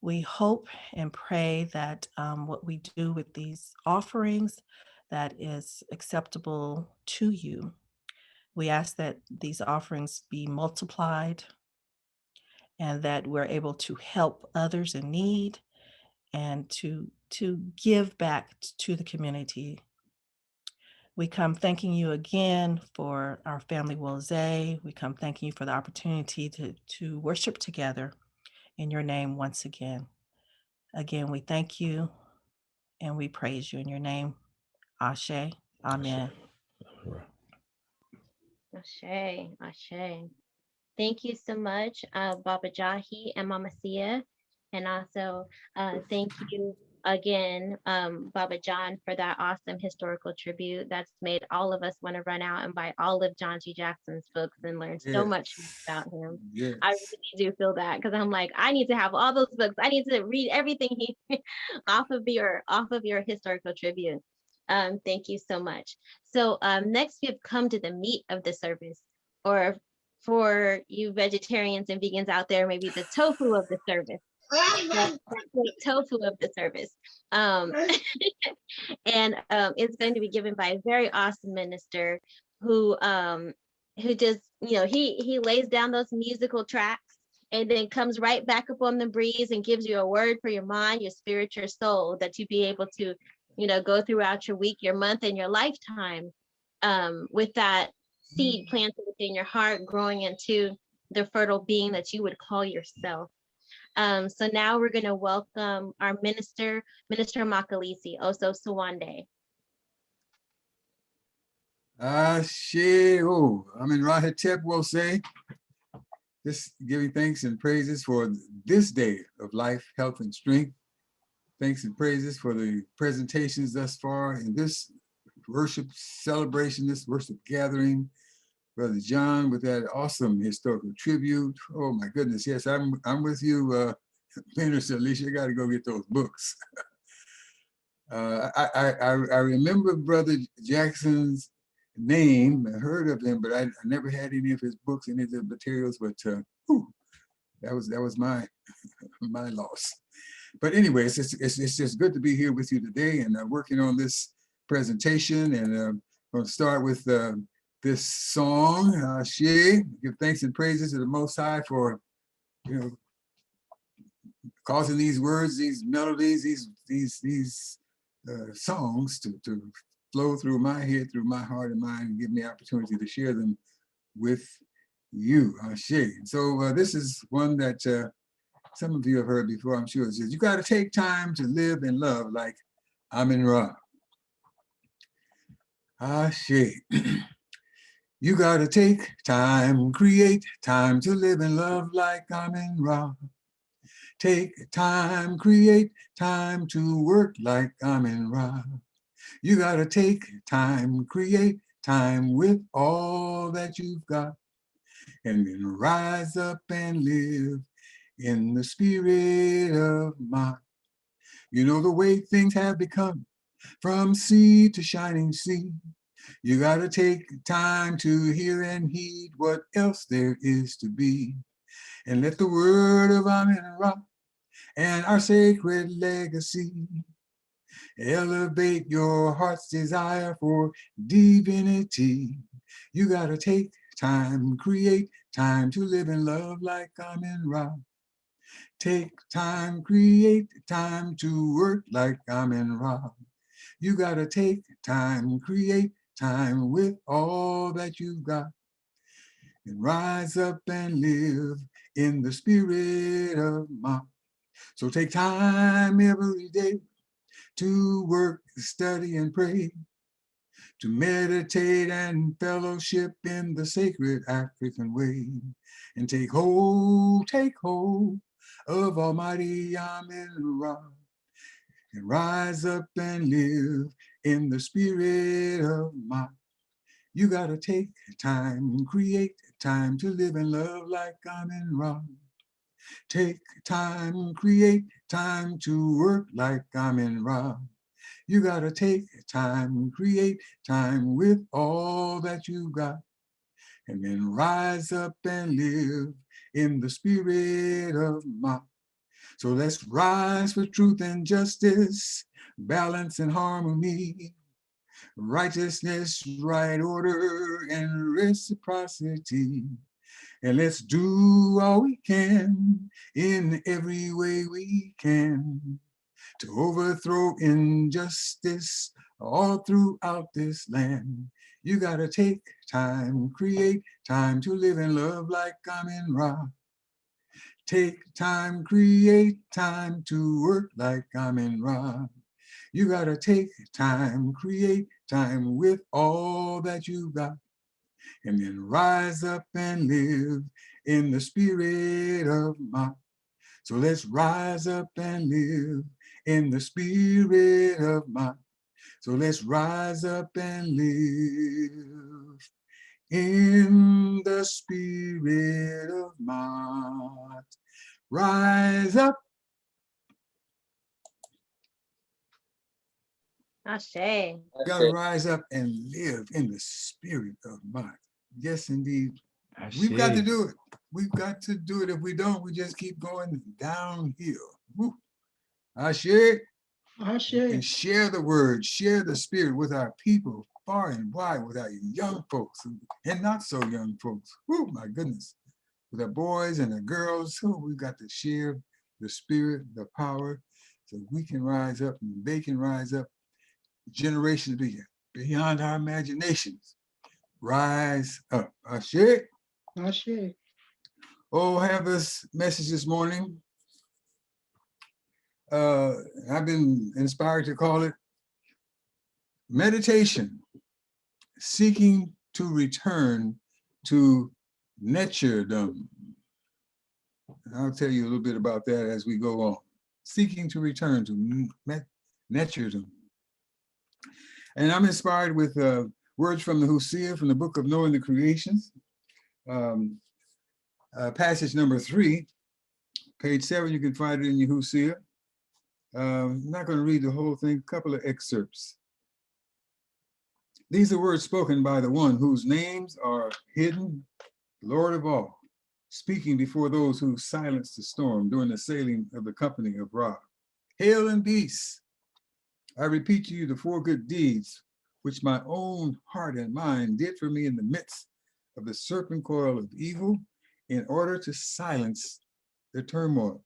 We hope and pray that what we do with these offerings, that is acceptable to you. We ask that these offerings be multiplied and that we're able to help others in need and to give back to the community. We come thanking you again for our family Woolsey. We come thanking you for the opportunity to worship together in your name once again. Again, we thank you and we praise you in your name. Ashe. Amen. Ashe, Ashe. Thank you so much, Baba Jahi and Mama Sia. And also thank you again, Baba John, for that awesome historical tribute that's made all of us want to run out and buy all of John G. Jackson's books and learn so much about him. Yes. I really do feel that, because I'm like, I need to have all those books. I need to read everything he off of your historical tribute. Thank you so much. So next we have come to the meat of the service, or for you vegetarians and vegans out there, maybe the tofu of the service. That tofu of the service. And it's going to be given by a very awesome minister who just, he lays down those musical tracks and then comes right back up on the breeze and gives you a word for your mind, your spirit, your soul, that you be able to, go throughout your week, your month, and your lifetime with that seed planted within your heart, growing into the fertile being that you would call yourself. So now we're going to welcome our Minister Makalisi, Oso Suwande. Ashe, I'm in Rahatep will say, just giving thanks and praises for this day of life, health, and strength. Thanks and praises for the presentations thus far in this worship celebration, this worship gathering. Brother John with that awesome historical tribute. Oh my goodness, yes, I'm with you, Minister Alicia. I got to go get those books. I remember Brother Jackson's name. I heard of him, but I never had any of his books, any of the materials. But that was my my loss. But anyway, it's just good to be here with you today and working on this presentation. And I'm going to start with this song, Ashe. Give thanks and praises to the Most High for, causing these words, these melodies, these songs to flow through my head, through my heart and mind, and give me opportunity to share them with you, Ashe. So this is one that some of you have heard before, I'm sure. It says, you got to take time to live and love like Amin Ra. Ashe. You got to take time, create time to live and love like Amin Ra. Take time, create time to work like Amin Ra. You got to take time, create time with all that you've got, and then rise up and live in the spirit of Ma. You know the way things have become, from sea to shining sea. You gotta take time to hear and heed what else there is to be. And let the word of Amin Ra and our sacred legacy elevate your heart's desire for divinity. You gotta take time, create time to live and love like Amin Ra. Take time, create time to work like Amin Ra. You gotta take time, create time with all that you've got, and rise up and live in the spirit of Ma. So take time every day to work, study, and pray, to meditate and fellowship in the sacred African way, and take hold of Almighty Amin Ra, and rise up and live in the spirit of Ma. You gotta take time and create time to live and love like Amin Ra. Take time and create time to work like Amin Ra. You gotta take time and create time with all that you got, and then rise up and live in the spirit of Ma. So let's rise for truth and justice, balance and harmony, righteousness, right order, and reciprocity. And let's do all we can in every way we can to overthrow injustice all throughout this land. You gotta take time, create time to live and love like Amin Ra. Take time, create time to work like Amin Ra. You gotta take time, create time with all that you got, and then rise up and live in the spirit of Ma. So let's rise up and live in the spirit of Ma. So let's rise up and live in the spirit of Ma. Rise up. Ashe. Gotta rise up and live in the spirit of Ma. Yes, indeed. We've got to do it. We've got to do it. If we don't, we just keep going downhill. Woo. Ashe. Ashe. And share the word, share the spirit with our people far and wide, with our young folks and not so young folks. Oh my goodness. With our boys and our girls, we've got to share the spirit, the power, so we can rise up and they can rise up. Generations beyond our imaginations. Rise up. Ashe. Ashe. Oh, I have this message this morning. I've been inspired to call it meditation, seeking to return to naturedom. I'll tell you a little bit about that as we go on. Seeking to return to naturedom. And I'm inspired with words from the Hosea, from the book of Knowing the Creations, passage number 3, page 7, you can find it in your Hosea. I'm not going to read the whole thing, a couple of excerpts. These are words spoken by the one whose names are hidden, Lord of all, speaking before those who silenced the storm during the sailing of the company of Ra. Hail and peace. I repeat to you the 4 good deeds which my own heart and mind did for me in the midst of the serpent coil of evil in order to silence the turmoil.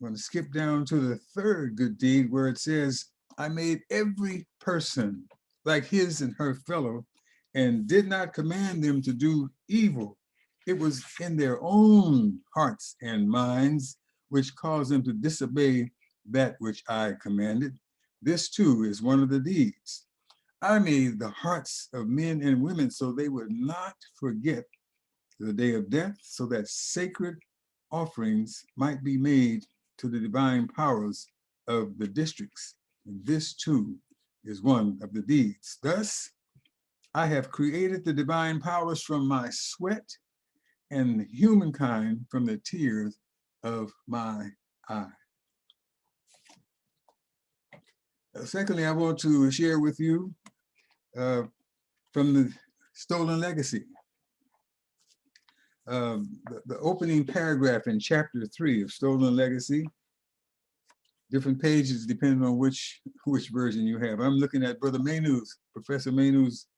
I'm going to skip down to the 3rd good deed where it says, I made every person like his and her fellow and did not command them to do evil. It was in their own hearts and minds which caused them to disobey that which I commanded. This too is one of the deeds. I made the hearts of men and women so they would not forget the day of death, so that sacred offerings might be made to the divine powers of the districts. And this too is one of the deeds. Thus, I have created the divine powers from my sweat and humankind from the tears of my eye. Secondly, I want to share with you from the Stolen Legacy. The opening paragraph in chapter 3 of Stolen Legacy, different pages depending on which version you have. I'm looking at Brother Menu's, Professor Menu's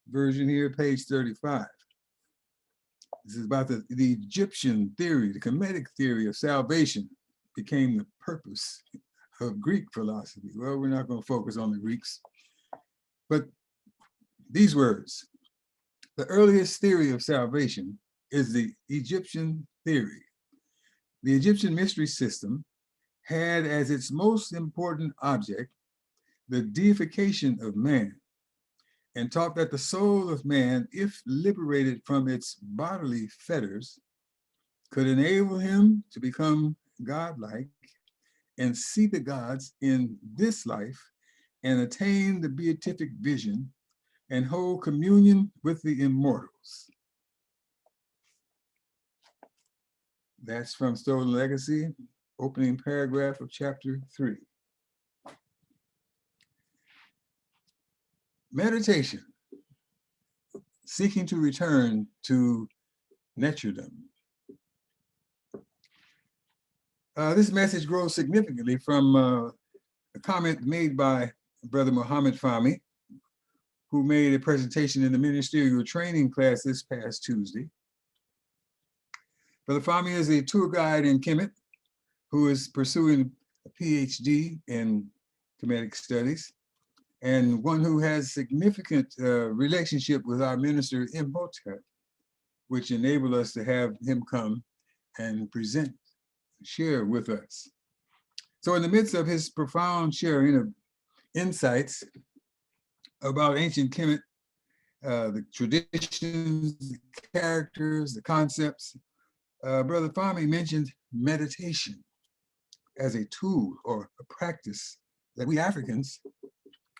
version here, page 35. This is about the Egyptian theory, the Kemetic theory of salvation became the purpose of Greek philosophy. Well, we're not going to focus on the Greeks, but these words, the earliest theory of salvation is the Egyptian theory. The Egyptian mystery system had as its most important object the deification of man, and taught that the soul of man, if liberated from its bodily fetters, could enable him to become godlike and see the gods in this life and attain the beatific vision and hold communion with the immortals. That's from Stolen Legacy, opening paragraph of chapter 3. Meditation, seeking to return to naturedom. This message grows significantly from a comment made by Brother Muhammad Fahmy, who made a presentation in the ministerial training class this past Tuesday. Brother Fahmy is a tour guide in Kemet who is pursuing a PhD in Kemetic studies, and one who has significant relationship with our minister Imhotep, which enabled us to have him come and present, share with us. So in the midst of his profound sharing of insights about ancient Kemet, the traditions, the characters, the concepts, Brother Fahmy mentioned meditation as a tool or a practice that we Africans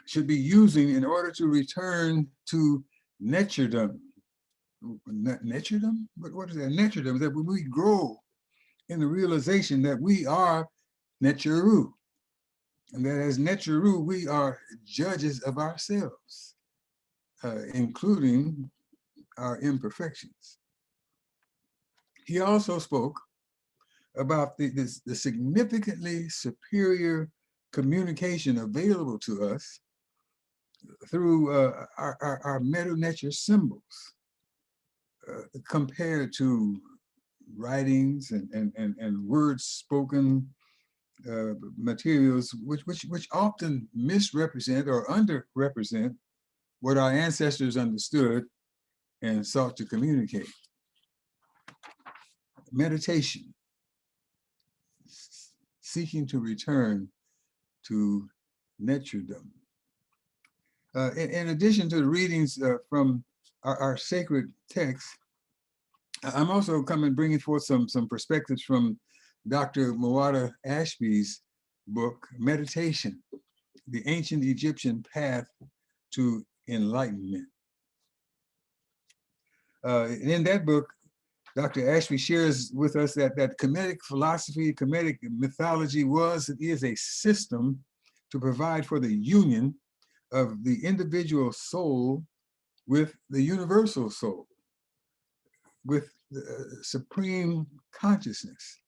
should be using in order to return to naturedom. Naturedom? What is that? Naturedom, that when we grow in the realization that we are Neturu, and that as Neturu, we are judges of ourselves, including our imperfections. He also spoke about the significantly superior communication available to us through our meta nature symbols compared to writings and words spoken materials, which often misrepresent or underrepresent what our ancestors understood and sought to communicate. Meditation, seeking to return to naturedom. In addition to the readings from our sacred texts, I'm also bringing forth some perspectives from Dr. Mawada Ashby's book, Meditation, The Ancient Egyptian Path to Enlightenment. In that book, Dr. Ashby shares with us that Kemetic philosophy, Kemetic mythology is a system to provide for the union of the individual soul with the universal soul, with the supreme consciousness,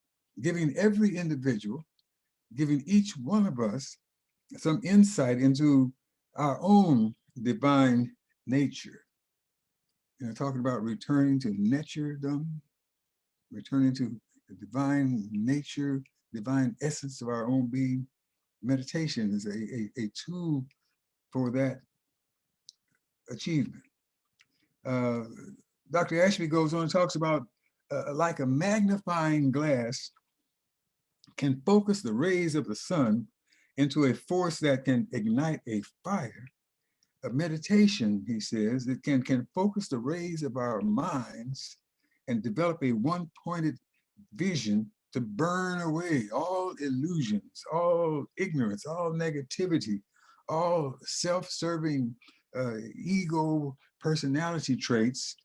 giving every individual, giving each one of us some insight into our own divine nature. Talking about returning to naturedom, returning to the divine nature, divine essence of our own being. Meditation is a tool for that achievement. Dr. Ashby goes on and talks about like a magnifying glass can focus the rays of the sun into a force that can ignite a fire. A meditation, he says, that can focus the rays of our minds and develop a one-pointed vision to burn away all illusions, all ignorance, all negativity, all self-serving ego personality traits,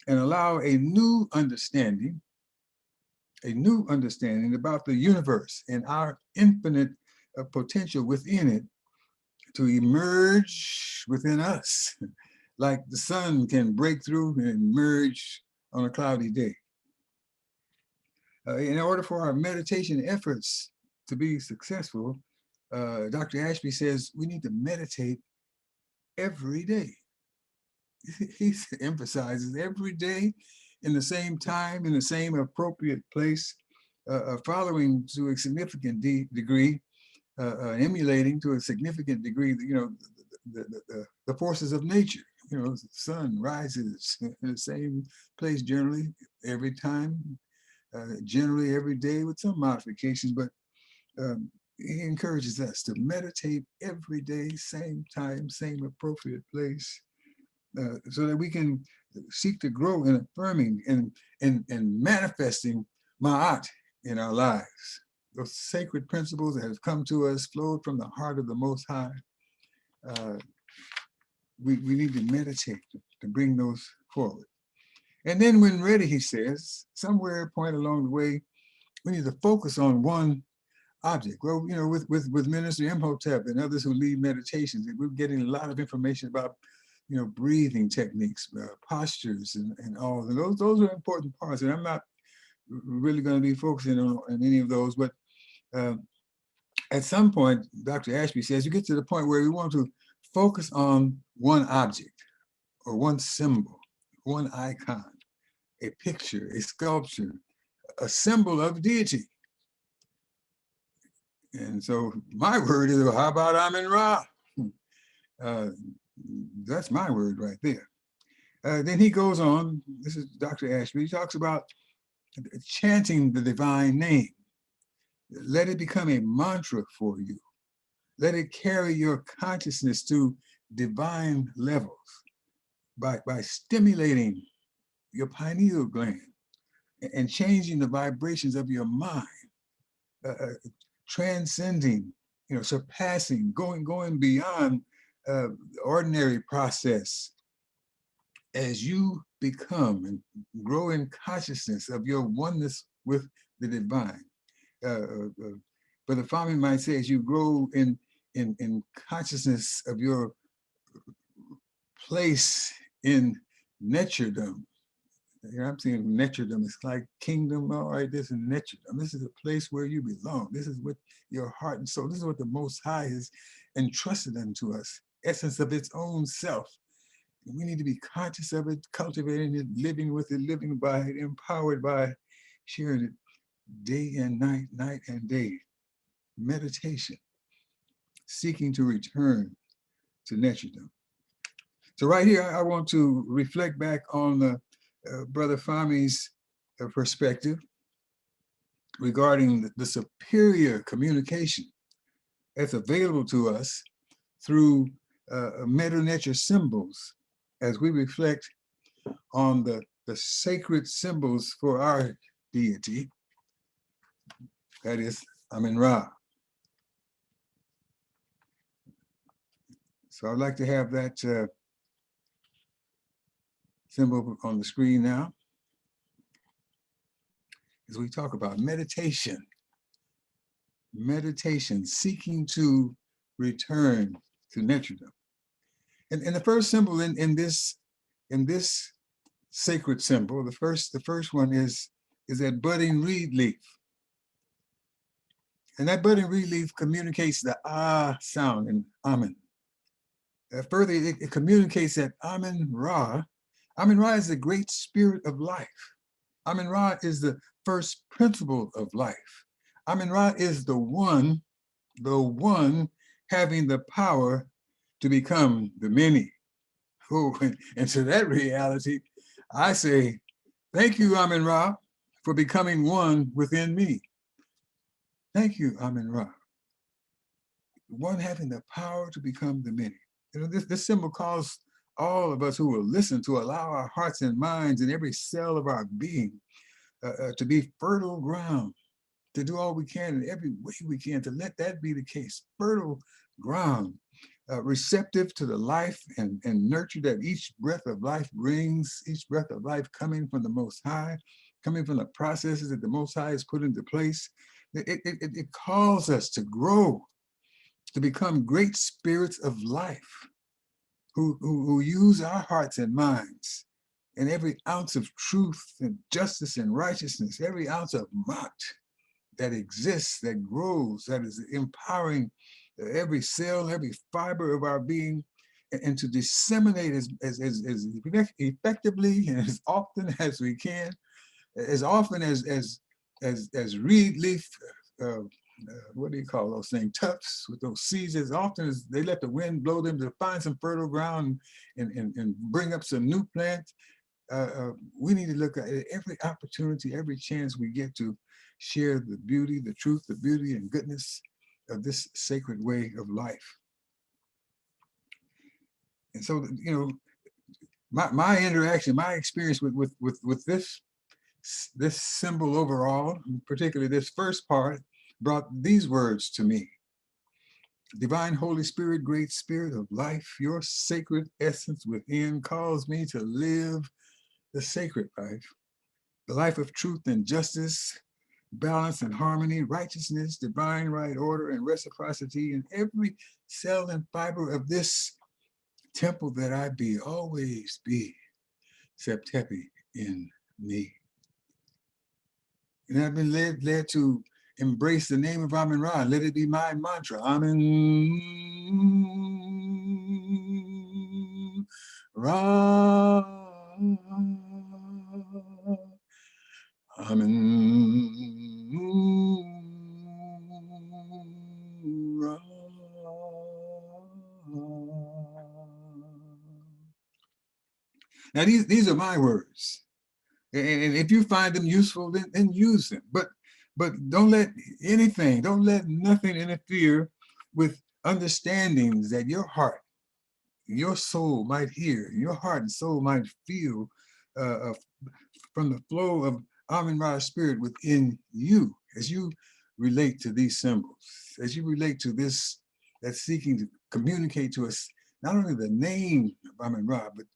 and allow a new understanding about the universe and our infinite potential within it to emerge within us, like the sun can break through and emerge on a cloudy day. In order for our meditation efforts to be successful, Dr. Ashby says we need to meditate every day. He emphasizes every day in the same time, in the same appropriate place, following to a significant degree, emulating to a significant degree, the forces of nature. The sun rises in the same place generally every time, generally every day with some modifications, but he encourages us to meditate every day, same time, same appropriate place, so that we can seek to grow in affirming and manifesting Ma'at in our lives. Those sacred principles that have come to us, flowed from the heart of the Most High. We need to meditate to bring those forward. And then when ready, he says, somewhere point along the way, we need to focus on one object. Well, with Minister Imhotep and others who lead meditations, we're getting a lot of information about, breathing techniques, postures, and all. And those are important parts. And I'm not really going to be focusing on any of those, but at some point, Dr. Ashby says, you get to the point where we want to focus on one object or one symbol, one icon, a picture, a sculpture, a symbol of deity. And so my word is, how about Amen Ra? That's my word right there. Then he goes on, this is Dr. Ashby, he talks about chanting the divine name. Let it become a mantra for you. Let it carry your consciousness to divine levels by stimulating your pineal gland and changing the vibrations of your mind, transcending, surpassing, going beyond the ordinary process as you become and grow in consciousness of your oneness with the divine. Brother Fahmy might say, as you grow in consciousness of your place in naturedom. I'm saying naturedom is like kingdom. All right, this is naturedom. This is a place where you belong. This is what your heart and soul, this is what the Most High has entrusted unto us, essence of its own self. And we need to be conscious of it, cultivating it, living with it, living by it, empowered by it, sharing it day and night, night and day. Meditation, seeking to return to naturedom. So right here, I want to reflect back on Brother Fahmy's perspective regarding the superior communication that's available to us through Medu Neter symbols as we reflect on the sacred symbols for our deity, that is Amen Ra. So I'd like to have that symbol on the screen now as we talk about meditation. Meditation, seeking to return to naturedom. And the first symbol in this sacred symbol, the first one is that budding reed leaf. And that budding reed leaf communicates the ah sound in Amen. Further, it communicates that Amen Ra is the great spirit of life. Amen Ra is the first principle of life. Amen Ra is the one having the power to become the many. Oh, and to that reality, I say, thank you, Amen Ra, for becoming one within me. Thank you, Amen Ra. One having the power to become the many. This symbol calls all of us who will listen to allow our hearts and minds and every cell of our being to be fertile ground, to do all we can in every way we can, to let that be the case. Fertile ground, receptive to the life and nurture that each breath of life brings, each breath of life coming from the Most High, coming from the processes that the Most High has put into place. It calls us to grow, to become great spirits of life who use our hearts and minds and every ounce of truth and justice and righteousness, every ounce of Ma'at that exists, that grows, that is empowering every cell, every fiber of our being, and to disseminate as effectively and as often as we can, as often as reed leaf, what do you call those things, tufts with those seeds, as often as they let the wind blow them to find some fertile ground and bring up some new plants. We need to look at every opportunity, every chance we get to share the beauty, the truth, the beauty and goodness of this sacred way of life. And so, my interaction, my experience with this symbol overall, particularly this first part, brought these words to me. Divine Holy Spirit, great spirit of life, your sacred essence within calls me to live the sacred life, the life of truth and justice, balance and harmony, righteousness, divine right order and reciprocity in every cell and fiber of this temple that I be, always be, Septepi in me. And I've been led to embrace the name of Amen Ra. Let it be my mantra. Amen Ra. Amen Now, these are my words. And if you find them useful, then use them. But don't let nothing interfere with understandings that your heart, your soul might hear, your heart and soul might feel from the flow of Amun-Ra's spirit within you as you relate to these symbols, as you relate to this that's seeking to communicate to us not only the name of Amun-Ra, but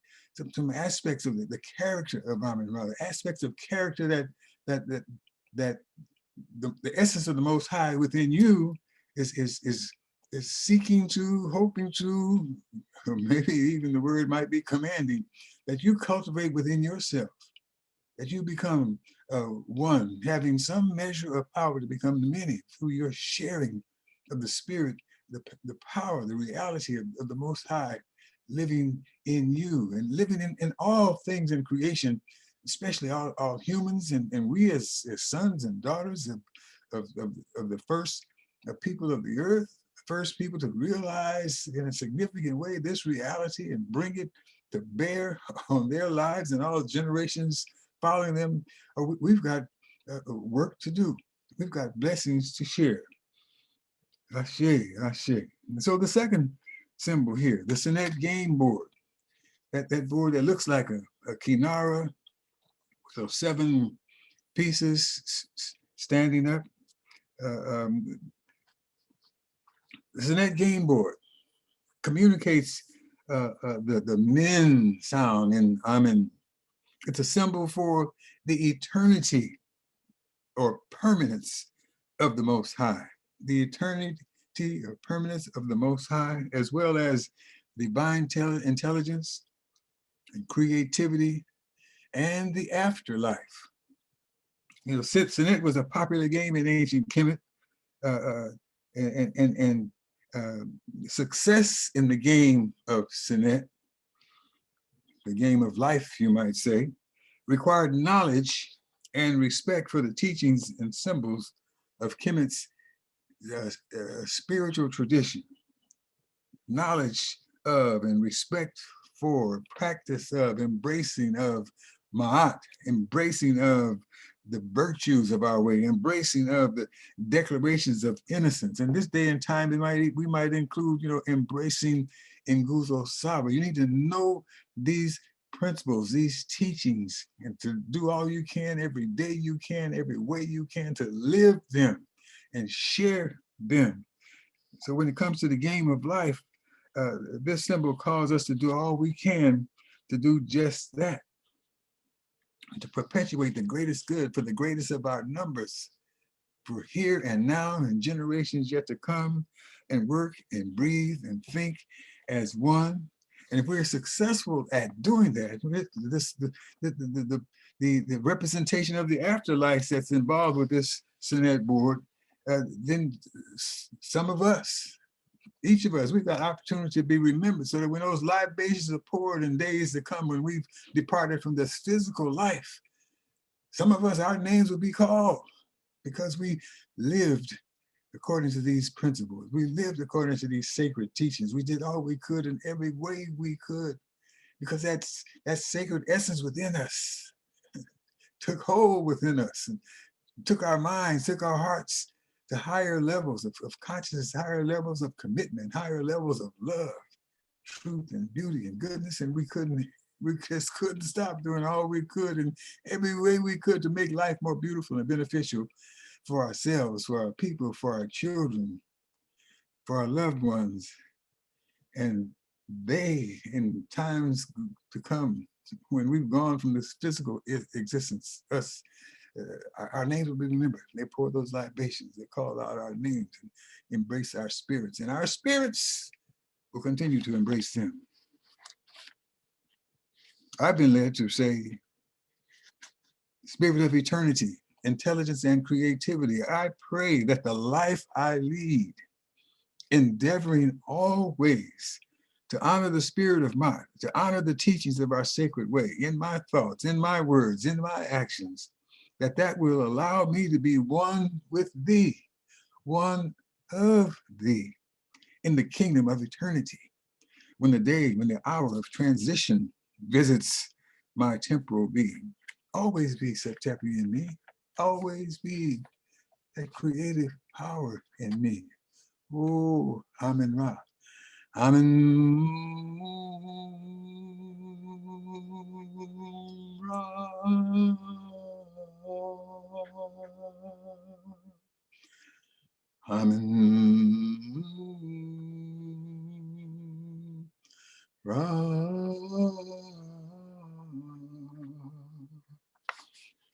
some aspects of the character of Amun-Ra, the aspects of character that the essence of the Most High within you is seeking to, hoping to, or maybe even the word might be commanding, that you cultivate within yourself, that you become one, having some measure of power to become the many through your sharing of the spirit, the power, the reality of the Most High living in you and living in all things in creation, especially all humans and we as sons and daughters of the first people of the earth, first people to realize in a significant way this reality and bring it to bear on their lives and all generations following them. We've got work to do. We've got blessings to share. Ashe, ashe. And so the second symbol here, the Senet game board, that board that looks like a kinara, so 7 pieces standing up. The Senet game board communicates the min sound in Amen. It's a symbol for the eternity or permanence of the Most High, the eternity or permanence of the Most High, as well as divine intelligence and creativity and the afterlife. You know, Senet was a popular game in ancient Kemet, and success in the game of Senet, the game of life, you might say, required knowledge and respect for the teachings and symbols of Kemet's spiritual tradition. Knowledge of and respect for, practice of, embracing of Ma'at, embracing of the virtues of our way, embracing of the declarations of innocence. In this day and time, we might include, you know, embracing Nguzo Saba. You need to know these principles, these teachings, and to do all you can every day you can, every way you can, to live them and share them. So when it comes to the game of life, this symbol calls us to do all we can to do just that, to perpetuate the greatest good for the greatest of our numbers, for here and now and generations yet to come, and work and breathe and think as one. And if we're successful at doing that, the representation of the afterlife that's involved with this Senet board, then some of us, each of us, we've got opportunity to be remembered, so that when those libations are poured in days to come, when we've departed from this physical life, some of us, our names will be called because we lived according to these principles. We lived according to these sacred teachings. We did all we could in every way we could, because that sacred essence within us took hold within us and took our minds, took our hearts to higher levels of consciousness, higher levels of commitment, higher levels of love, truth and beauty and goodness. And we just couldn't stop doing all we could in every way we could to make life more beautiful and beneficial for ourselves, for our people, for our children, for our loved ones. And they, in times to come, when we've gone from this physical existence, us, our names will be remembered. They pour those libations, they call out our names and embrace our spirits, and our spirits will continue to embrace them. I've been led to say, Spirit of eternity, intelligence and creativity, I pray that the life I lead, endeavoring always to honor the spirit of mine, to honor the teachings of our sacred way, in my thoughts, in my words, in my actions, that will allow me to be one with thee, one of thee, in the kingdom of eternity. When the hour of transition visits my temporal being. Always be Septepi in me. Always be that creative power in me. Oh, Amen Ra. Amen Ra. Amen Ra.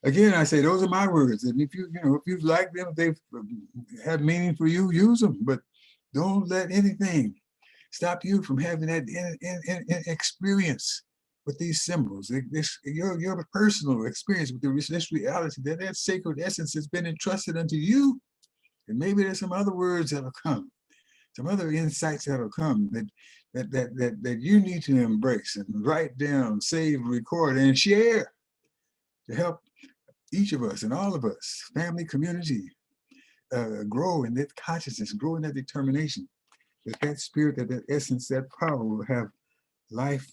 Again, I say those are my words, and if if you like them, if they have meaning for you, use them. But don't let anything stop you from having that experience with these symbols. Your personal experience with this reality, that sacred essence has been entrusted unto you. And maybe there's some other words that'll come, some other insights that'll come that you need to embrace and write down, save, record, and share to help each of us and all of us, family, community, grow in that consciousness, grow in that determination, that spirit, that essence, that power will have life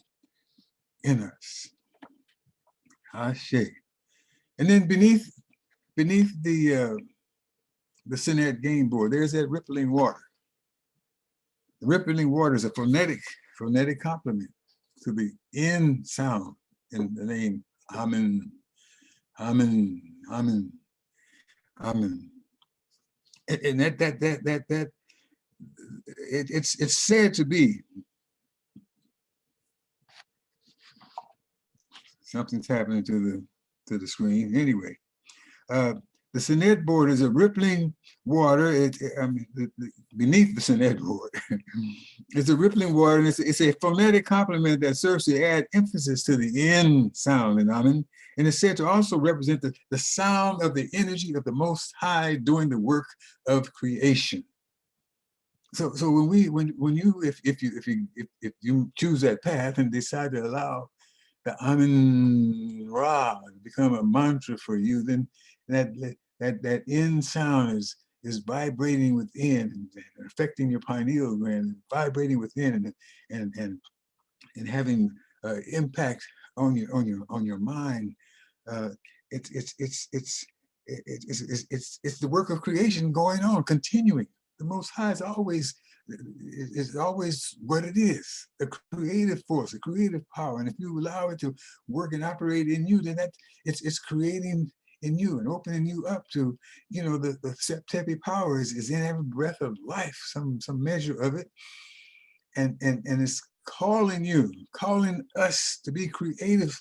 in us. Ashe. And then beneath the Sinet game board, there's that rippling water. The rippling water is a phonetic complement to the in sound in the name Amen. Amen, amen, amen. And it's said to be, something's happening to the screen. Anyway, the Sinet board is a rippling water. Beneath the Sinet board, it's a rippling water, and it's a phonetic complement that serves to add emphasis to the N sound in Amen. And it's said to also represent the sound of the energy of the Most High doing the work of creation. So if you choose that path and decide to allow the Amen Ra to become a mantra for you, then that in sound is vibrating within and affecting your pineal gland, vibrating within and having impact on your mind. It's the work of creation going on, continuing. The Most High is always what it is, a creative force, a creative power. And if you allow it to work and operate in you, then it's creating in you and opening you up to, the Septepi power is in every breath of life, some measure of it. And it's calling us to be creative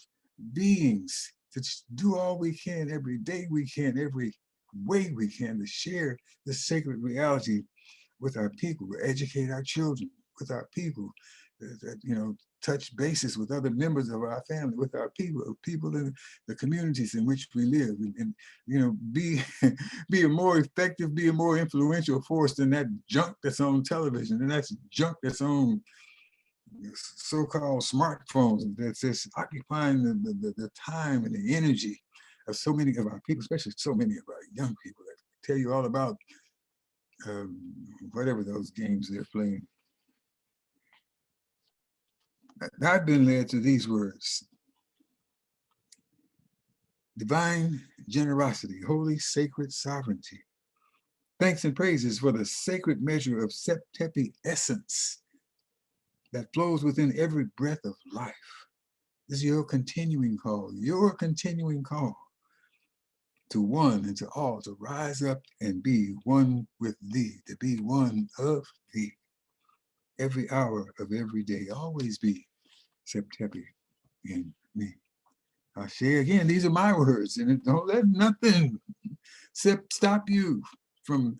beings, to do all we can every day we can, every way we can, to share this sacred reality with our people, to educate our children with our people, touch bases with other members of our family, with our people in the communities in which we live, and be a more effective, be a more influential force than that junk that's on television, and that's junk that's on so-called smartphones that's just occupying the time and the energy of so many of our people, especially so many of our young people that tell you all about whatever those games they're playing. I've been led to these words: divine generosity, holy sacred sovereignty. Thanks and praises for the sacred measure of Septepi essence that flows within every breath of life. This is your continuing call to one and to all, to rise up and be one with thee, to be one of thee. Every hour of every day, always be Septepi in me. I share again, these are my words, and don't let nothing stop you from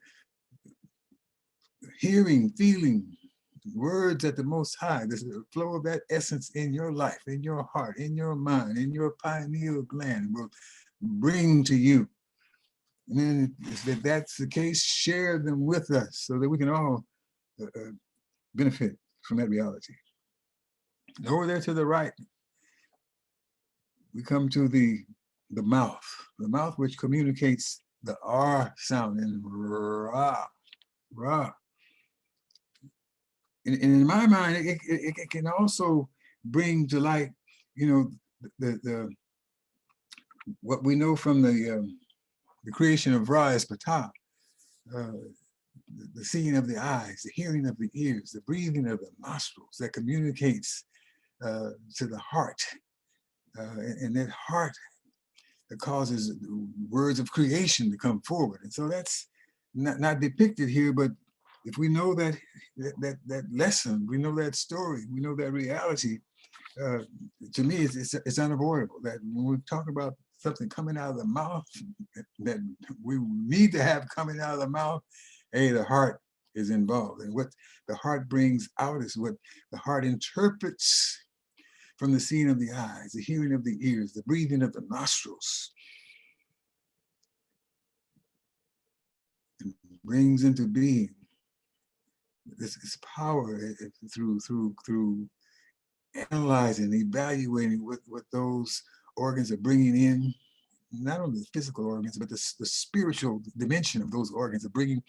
hearing, feeling words at the Most High, the flow of that essence in your life, in your heart, in your mind, in your pineal gland will bring to you. And then if that's the case, share them with us so that we can all benefit from that reality. And over there to the right, we come to the mouth which communicates the R sound in Ra, Ra. And in my mind, it can also bring to light, what we know from the creation of Ra is Ptah, the seeing of the eyes, the hearing of the ears, the breathing of the nostrils that communicates to the heart. And that heart that causes words of creation to come forward. And so that's not depicted here, but if we know that lesson, we know that story, we know that reality, to me, it's unavoidable that when we talk about something coming out of the mouth that we need to have coming out of the mouth, hey, the heart is involved. And what the heart brings out is what the heart interprets from the seeing of the eyes, the hearing of the ears, the breathing of the nostrils. And brings into being this power through analyzing, evaluating what those organs are bringing in, not only the physical organs, but the spiritual dimension of those organs are bringing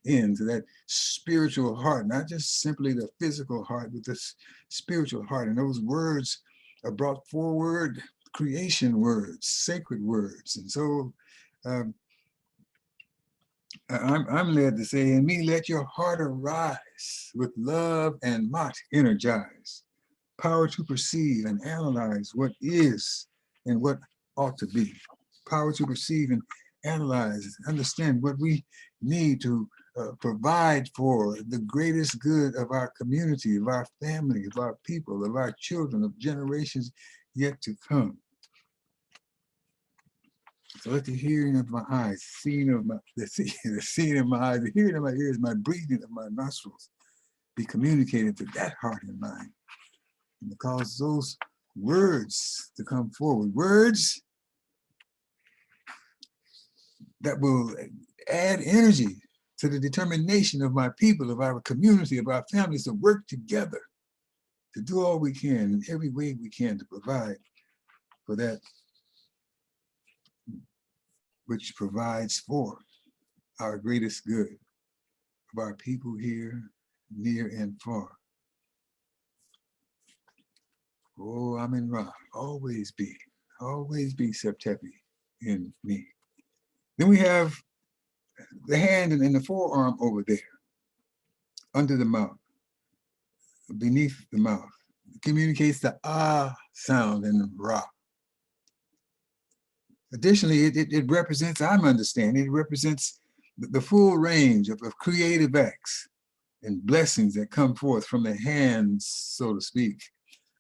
into that spiritual heart, not just simply the physical heart, but this spiritual heart. And those words are brought forward, creation words, sacred words. And so I'm led to say, in me, let your heart arise with love and might energize, power to perceive and analyze what is and what ought to be, power to perceive and analyze, understand what we need to provide for the greatest good of our community, of our family, of our people, of our children, of generations yet to come. So let the hearing of my eyes, seeing of my, the seeing of my eyes, the hearing of my ears, my breathing of my nostrils be communicated to that heart and mind. And cause those words to come forward, words that will add energy to the determination of my people, of our community, of our families to work together, to do all we can in every way we can to provide for that which provides for our greatest good of our people here, near and far. Oh, Amen Ra, always be Septepi in me. Then we have the hand and the forearm over there, under the mouth, beneath the mouth. It communicates the ah sound in Ra. Additionally, it represents, I'm understanding, it represents the full range of creative acts and blessings that come forth from the hands, so to speak,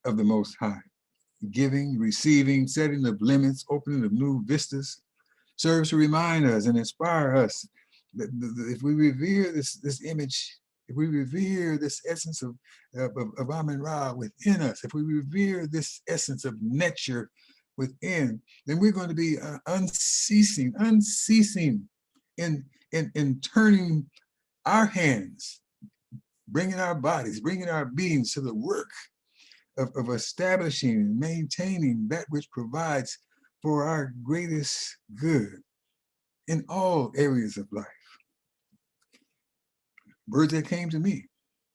of the Most High. Giving, receiving, setting of limits, opening of new vistas, serves to remind us and inspire us that if we revere this image, if we revere this essence of Amen Ra within us, if we revere this essence of nature within, then we're going to be unceasing in turning our hands, bringing our bodies, bringing our beings to the work of establishing and maintaining that which provides for our greatest good in all areas of life. Words that came to me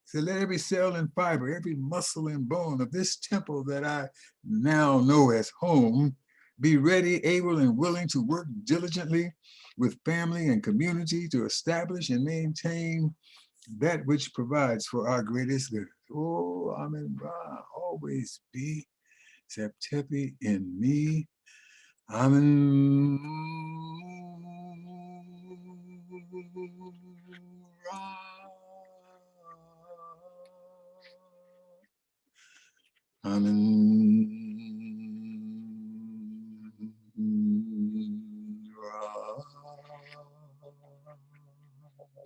said, let every cell and fiber, every muscle and bone of this temple that I now know as home be ready, able, and willing to work diligently with family and community to establish and maintain that which provides for our greatest good. Oh, Amen Ra, always be Septepi in me. Amen Ra. Amen Ra.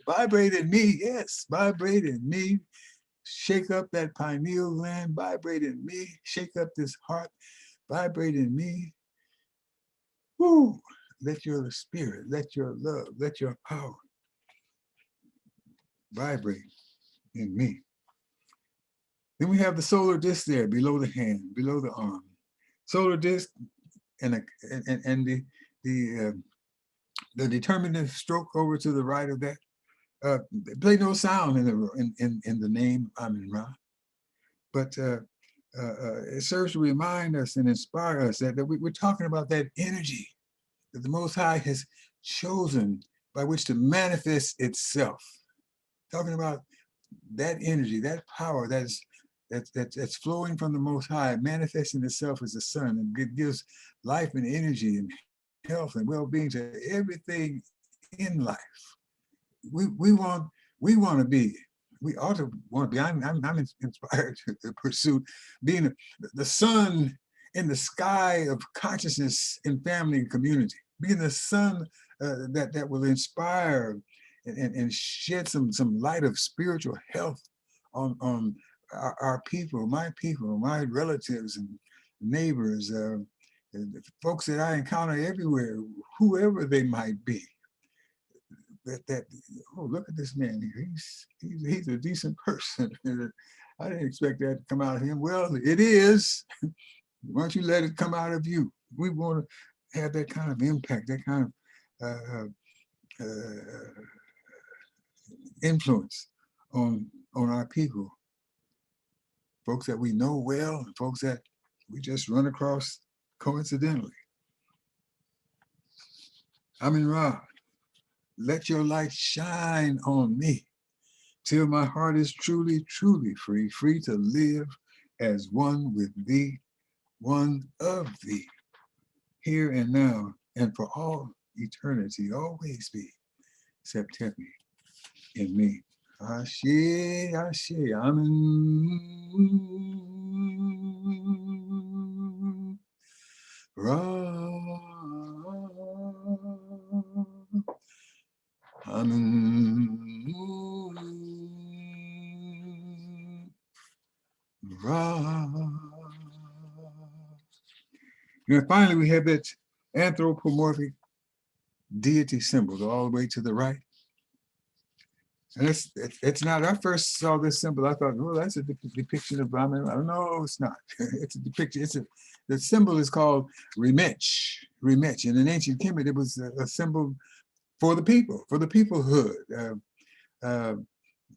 Vibrate in me, yes, vibrate in me. Shake up that pineal gland, vibrate in me. Shake up this heart, vibrate in me. Woo! Let your spirit, let your love, let your power vibrate in me. Then we have the solar disc there below the hand, below the arm. Solar disc and the determinative stroke over to the right of that. Play no sound in the name Amen Ra, but it serves to remind us and inspire us that we're talking about that energy that the Most High has chosen by which to manifest itself. Talking about that energy, that power that's flowing from the Most High, manifesting itself as the sun, and it gives life and energy and health and well-being to everything in life. We want to be. We ought to want to be. I'm inspired to pursue being the sun in the sky of consciousness in family and community. Being the sun that will inspire and shed some light of spiritual health on our people, my relatives and neighbors, the folks that I encounter everywhere, whoever they might be. Oh, look at this man here. He's a decent person. I didn't expect that to come out of him. Well, it is. Why don't you let it come out of you? We want to have that kind of impact, that kind of influence on our people. Folks that we know well, and folks that we just run across coincidentally. Amin-Ra. Let your light shine on me till my heart is truly, truly free, free to live as one with thee, one of thee, here and now, and for all eternity, always be Septepi in me. Ashe, Ashe, Amin-Ra. Amin-Ra. And finally, we have that anthropomorphic deity symbol all the way to the right. And it's not, I first saw this symbol, I thought, well, that's a depiction of Brahman. I don't know, it's not. It's a depiction, the symbol is called Remech. Remech. And in ancient Kemet, it was a symbol for the people, for the peoplehood.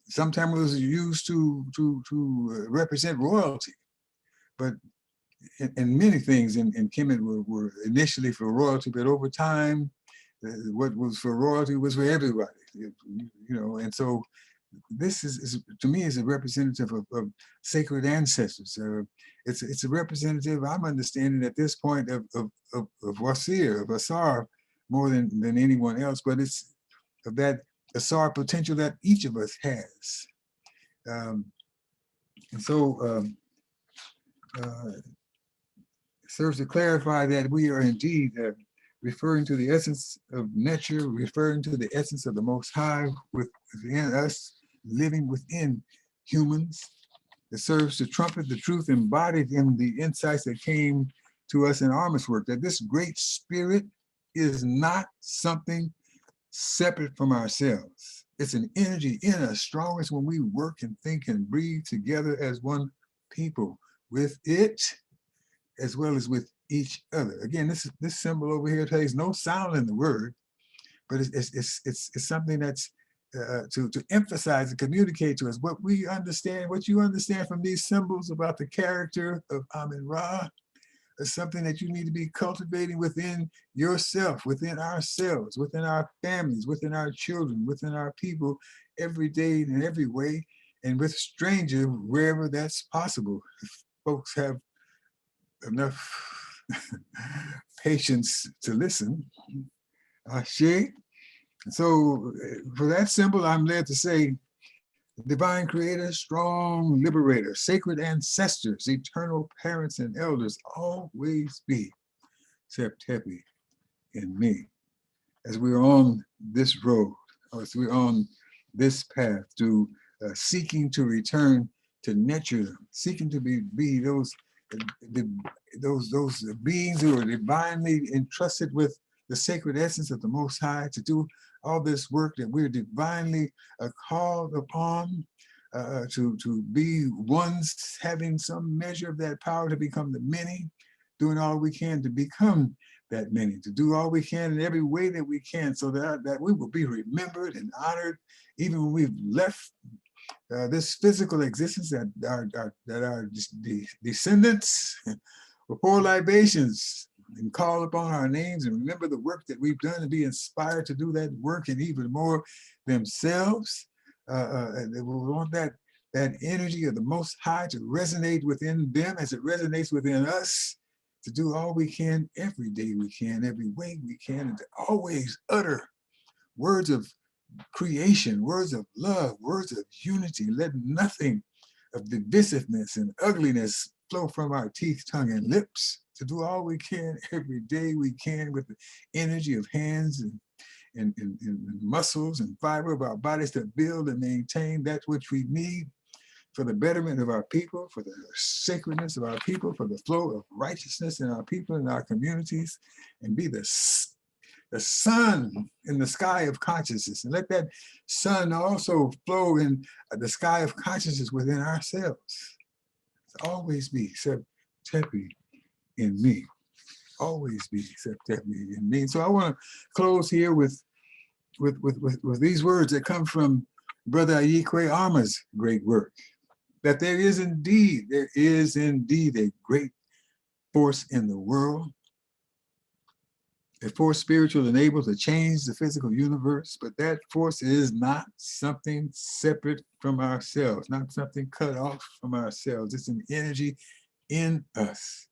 Sometimes it was used to represent royalty, but and many things in Kemet were initially for royalty, but over time, what was for royalty was for everybody, and so this is to me is a representative of sacred ancestors. It's a representative, I'm understanding at this point of Wasir, of Asar, more than anyone else, but it's of that Asar potential that each of us has. And so it serves to clarify that we are indeed referring to the essence of nature, referring to the essence of the Most High within us, living within humans. It serves to trumpet the truth embodied in the insights that came to us in Armis work, that this great spirit is not something separate from ourselves. It's an energy in us, strongest when we work and think and breathe together as one people, with it as well as with each other. Again, this symbol over here takes no sound in the word, but it's something that's to emphasize and communicate to us what we understand, what you understand from these symbols about the character of Amin-Ra. Is something that you need to be cultivating within yourself, within ourselves, within our families, within our children, within our people, every day in every way, and with strangers wherever that's possible. If folks have enough patience to listen. Ashe. So for that symbol, I'm led to say, divine creator, strong liberator, sacred ancestors, eternal parents and elders, always be Septepi in me. As we're on this road, or as we're on this path to seeking to return to nature, seeking to be those beings who are divinely entrusted with the sacred essence of the Most High, to do all this work that we're divinely called upon to be ones having some measure of that power to become the many, doing all we can to become that many, to do all we can in every way that we can, so that we will be remembered and honored even when we've left this physical existence that our descendants will pour libations and call upon our names and remember the work that we've done and be inspired to do that work and even more themselves. And they will want that energy of the Most High to resonate within them as it resonates within us, to do all we can every day we can, every way we can, and to always utter words of creation, words of love, words of unity. Let nothing of divisiveness and ugliness flow from our teeth, tongue, and lips, to do all we can every day we can with the energy of hands and muscles and fiber of our bodies to build and maintain that which we need for the betterment of our people, for the sacredness of our people, for the flow of righteousness in our people and our communities, and be the sun in the sky of consciousness. And let that sun also flow in the sky of consciousness within ourselves. Always be Septepi in me. Always be Septepi in me. So I want to close here with these words that come from Brother Ayikwe Arma's great work, that there is indeed a great force in the world, a force spiritual and able to change the physical universe, but that force is not something separate from ourselves, not something cut off from ourselves. It's an energy in us,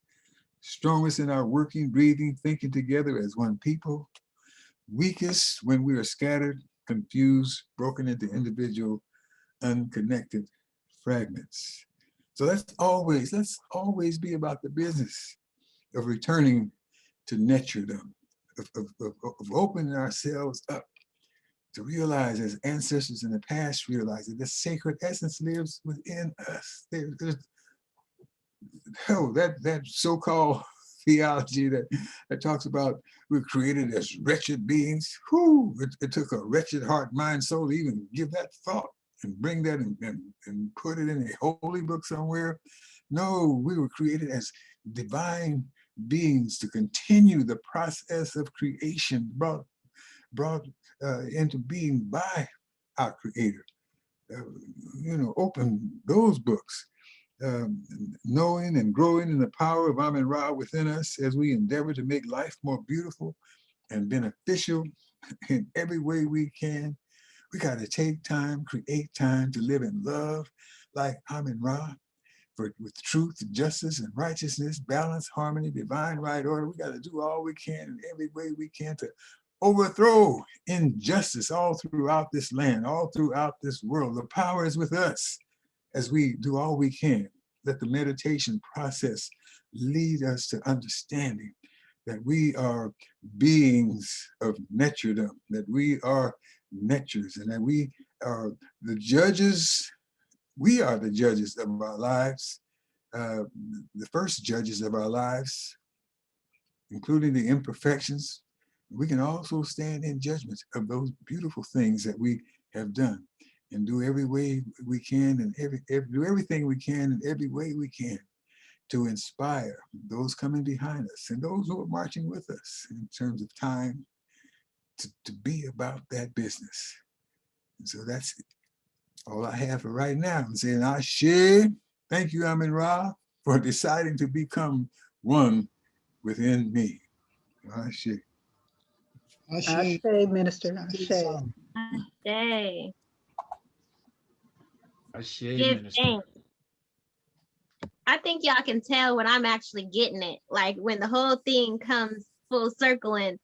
strongest in our working, breathing, thinking together as one people, weakest when we are scattered, confused, broken into individual, unconnected fragments. So let's always be about the business of returning to naturedom, of opening ourselves up to realize, as ancestors in the past realized, that the sacred essence lives within us. There's that so-called theology that talks about we're created as wretched beings. It took a wretched heart, mind, soul to even give that thought and bring that and put it in a holy book somewhere. No, we were created as divine beings to continue the process of creation brought into being by our Creator. Open those books, knowing and growing in the power of Amen Ra within us as we endeavor to make life more beautiful and beneficial in every way we can. We got to take time, create time to live in love like Amen Ra, with truth, justice, and righteousness, balance, harmony, divine right order. We got to do all we can in every way we can to overthrow injustice all throughout this land, all throughout this world. The power is with us as we do all we can. Let the meditation process lead us to understanding that we are beings of naturedom, that we are natures, and that we are the judges. We are the judges of our lives, the first judges of our lives, including the imperfections. We can also stand in judgment of those beautiful things that we have done, and do every way we can and do everything we can in every way we can to inspire those coming behind us and those who are marching with us in terms of time to be about that business. And so that's all I have for right now. I'm saying Ashe. Thank you, Amen Ra, for deciding to become one within me. Ashe. Ashe, Minister. Ashe. Ashe. Ashe, Give Minister. thanks. I think y'all can tell when I'm actually getting it, like when the whole thing comes full circle and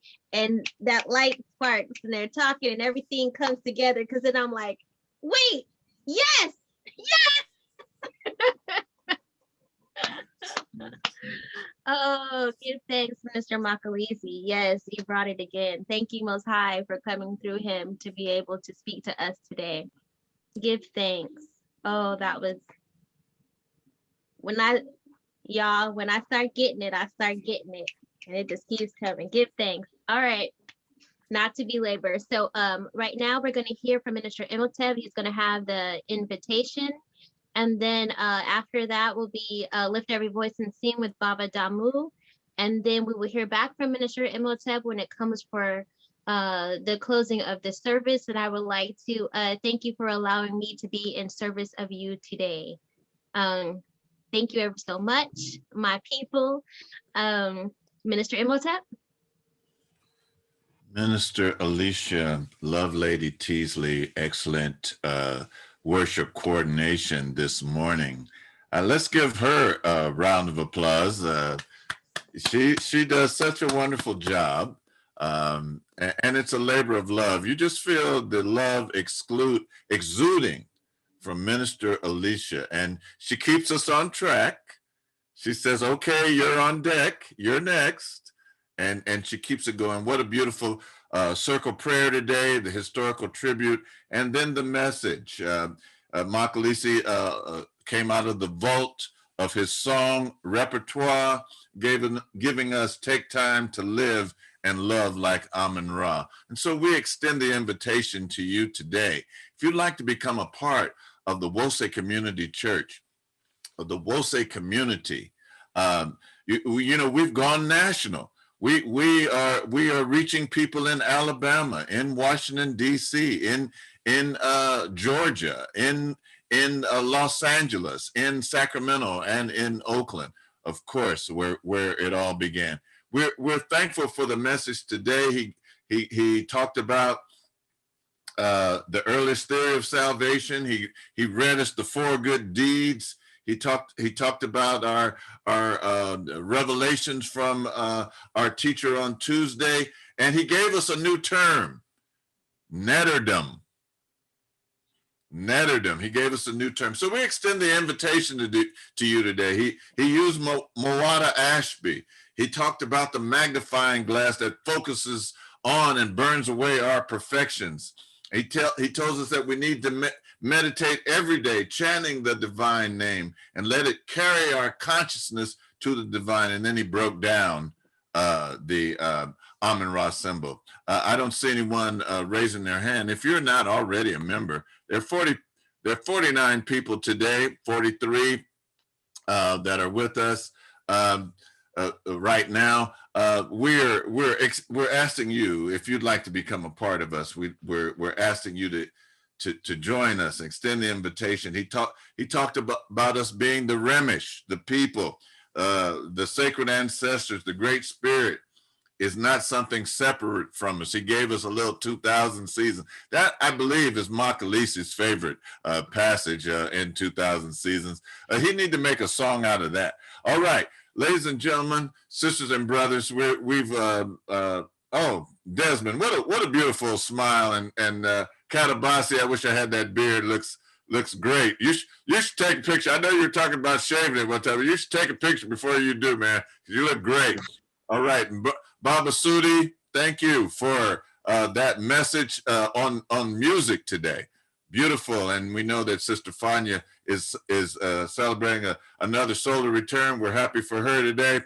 that light sparks and they're talking and everything comes together, because then I'm like, wait, yes, yes. Oh, give thanks, Mr. Makalisi. Yes, you brought it again. Thank you, Most High, for coming through him to be able to speak to us today. Give thanks. Oh, that was when I start getting it, I start getting it. And it just keeps coming. Give thanks. All right. Not to belabor. So right now we're going to hear from Minister Imhotep. He's going to have the invitation. And then after that will be Lift Every Voice and Sing with Baba Damu. And then we will hear back from Minister Imhotep when it comes for the closing of the service, and I would like to thank you for allowing me to be in service of you today. Thank you ever so much, my people. Minister Imhotep. Minister Alicia, Love Lady Teasley, excellent worship coordination this morning. Let's give her a round of applause. She does such a wonderful job, and it's a labor of love. You just feel the love exuding from Minister Alicia, and she keeps us on track. She says, okay, you're on deck, you're next. And she keeps it going. What a beautiful circle prayer today, the historical tribute, and then the message. Makalisi came out of the vault of his song repertoire, giving us Take Time to Live and Love Like Amun-Ra. And so we extend the invitation to you today. If you'd like to become a part of the Wose Community Church, of the Wose community, you know, we've gone national. We are reaching people in Alabama, in Washington D.C., in Georgia, in Los Angeles, in Sacramento, and in Oakland, of course, where it all began. We're thankful for the message today. He talked about the earliest theory of salvation. He read us the 4 good deeds. He talked about our revelations from our teacher on Tuesday, and he gave us a new term, netterdom. Netterdom. He gave us a new term. So we extend the invitation to you today. He used Mawada Ashby. He talked about the magnifying glass that focuses on and burns away our perfections. He tells us that we need to meditate every day, chanting the divine name, and let it carry our consciousness to the divine. And then he broke down the Amun-Ra symbol. I don't see anyone raising their hand. If you're not already a member, there are 49 people today, 43 that are with us right now. We're asking you, if you'd like to become a part of us, we're asking you to join us, extend the invitation. He talked about us being the Remish, the people, the sacred ancestors, the Great Spirit is not something separate from us. He gave us a little 2000 seasons. That, I believe, is Makalisi's favorite passage in 2000 seasons. He need to make a song out of that. All right, ladies and gentlemen, sisters and brothers, oh, Desmond, what a beautiful smile, and Katabasi, I wish I had that beard, looks great. You should take a picture. I know you're talking about shaving it one time, but you should take a picture before you do, man, because you look great. All right, Baba Sudi, thank you for that message on music today. Beautiful, and we know that Sister Fania is celebrating another solar return. We're happy for her today.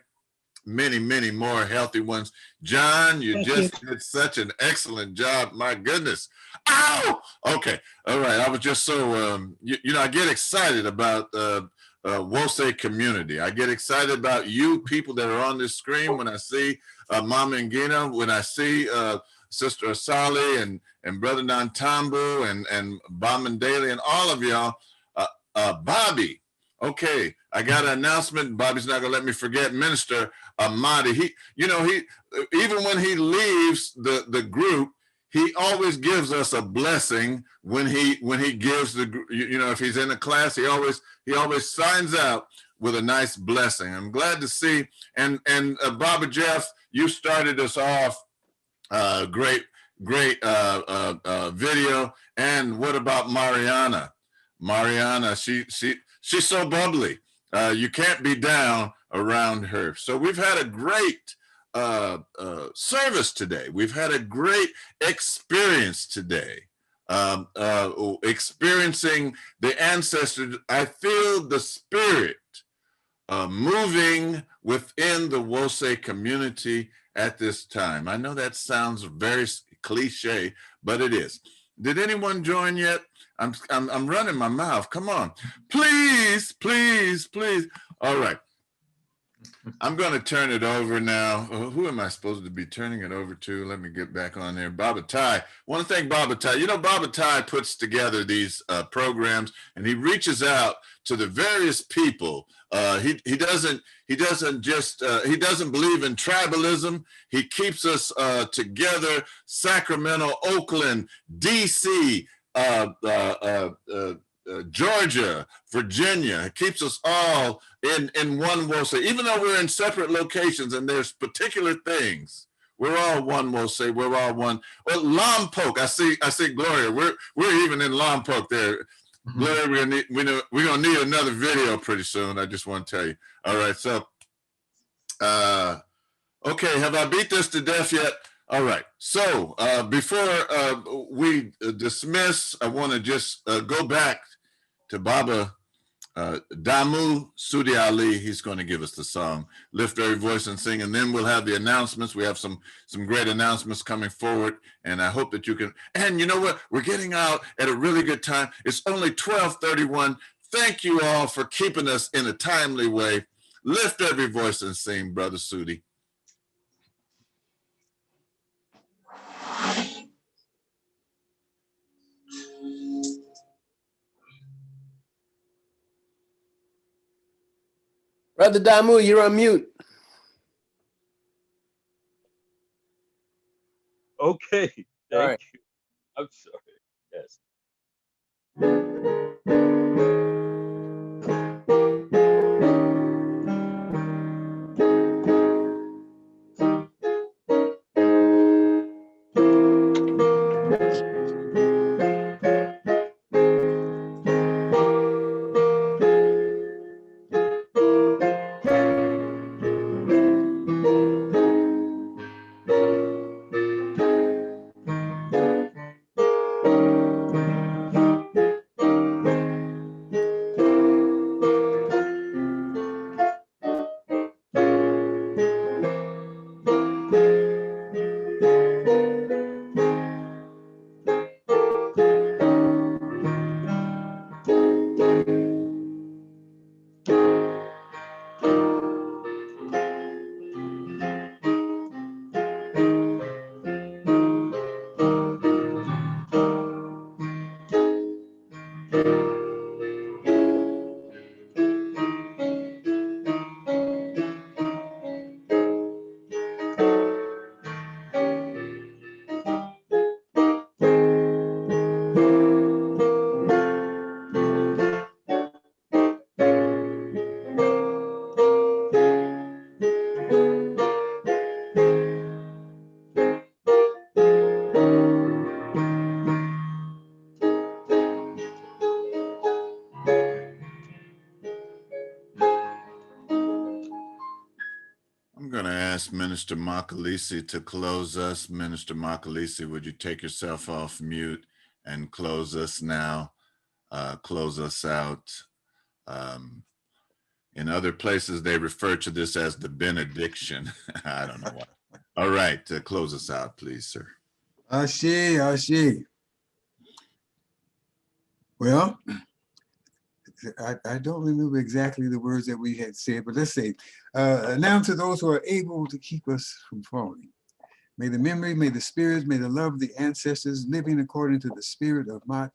Many, many more healthy ones. John, you did such an excellent job. My goodness. Ow! Okay, all right. I was just so, you know, I get excited about Wose community. I get excited about you people that are on this screen when I see Mama Ngina, when I see Sister Asali and Brother Nantambu and Baman Daly and all of y'all. Bobby, okay, I got an announcement. Bobby's not gonna let me forget. Minister Amadi, he even when he leaves the group, he always gives us a blessing when he gives if he's in a class, he always signs out with a nice blessing. I'm glad to see, and Baba Jeff, you started us off great video. And what about Mariana? Mariana, she's so bubbly. You can't be down around her. So we've had a great service today. We've had a great experience today. Experiencing the ancestors. I feel the spirit moving within the Wose community at this time. I know that sounds very cliche, but it is. Did anyone join yet? I'm running my mouth. Come on. Please, please, please. All right. I'm going to turn it over now. Who am I supposed to be turning it over to? Let me get back on there. Baba Tai. I want to thank Baba Tai. You know, Baba Tai puts together these programs, and he reaches out to the various people. He doesn't believe in tribalism. He keeps us together. Sacramento, Oakland, DC, Georgia, Virginia. It keeps us all in one Wose. Even though we're in separate locations and there's particular things, we're all one Wose. We're all one. Well, Lompoc, I see Gloria. We're even in Lompoc there. Gloria, we're gonna need another video pretty soon. I just want to tell you. All right, so okay, have I beat this to death yet? All right, so before we dismiss, I want to just go back to Baba Damu Sudi Ali. He's going to give us the song Lift Every Voice and Sing, and then we'll have the announcements. We have some great announcements coming forward, and I hope that you can. And you know what? We're getting out at a really good time. It's only 12:31. Thank you all for keeping us in a timely way. Lift every voice and sing, Brother Sudi. Brother Damu, you're on mute. Okay, thank you. I'm sorry. Yes. Minister Makalisi to close us. Minister Makalisi, would you take yourself off mute and close us now? Close us out. In other places, they refer to this as the benediction. I don't know why. All right, close us out, please, sir. Ashe, Ashe. Well, I don't remember exactly the words that we had said, but let's say, now to those who are able to keep us from falling. May the memory, may the spirits, may the love of the ancestors living according to the spirit of Ma'at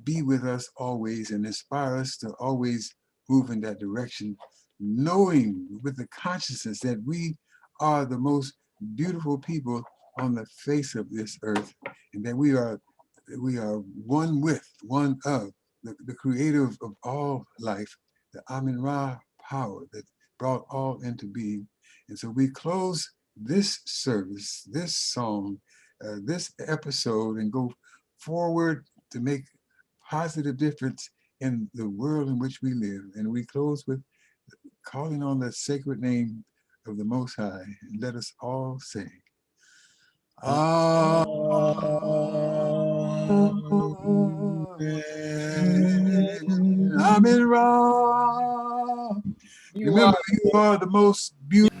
be with us always and inspire us to always move in that direction, knowing with the consciousness that we are the most beautiful people on the face of this earth, and that we are one with, one of the creator of all life, the Amin-Ra power that brought all into being. And so we close this service, this song, this episode, and go forward to make positive difference in the world in which we live. And we close with calling on the sacred name of the Most High. And let us all say, Amin-Ra. Remember, you are the most beautiful.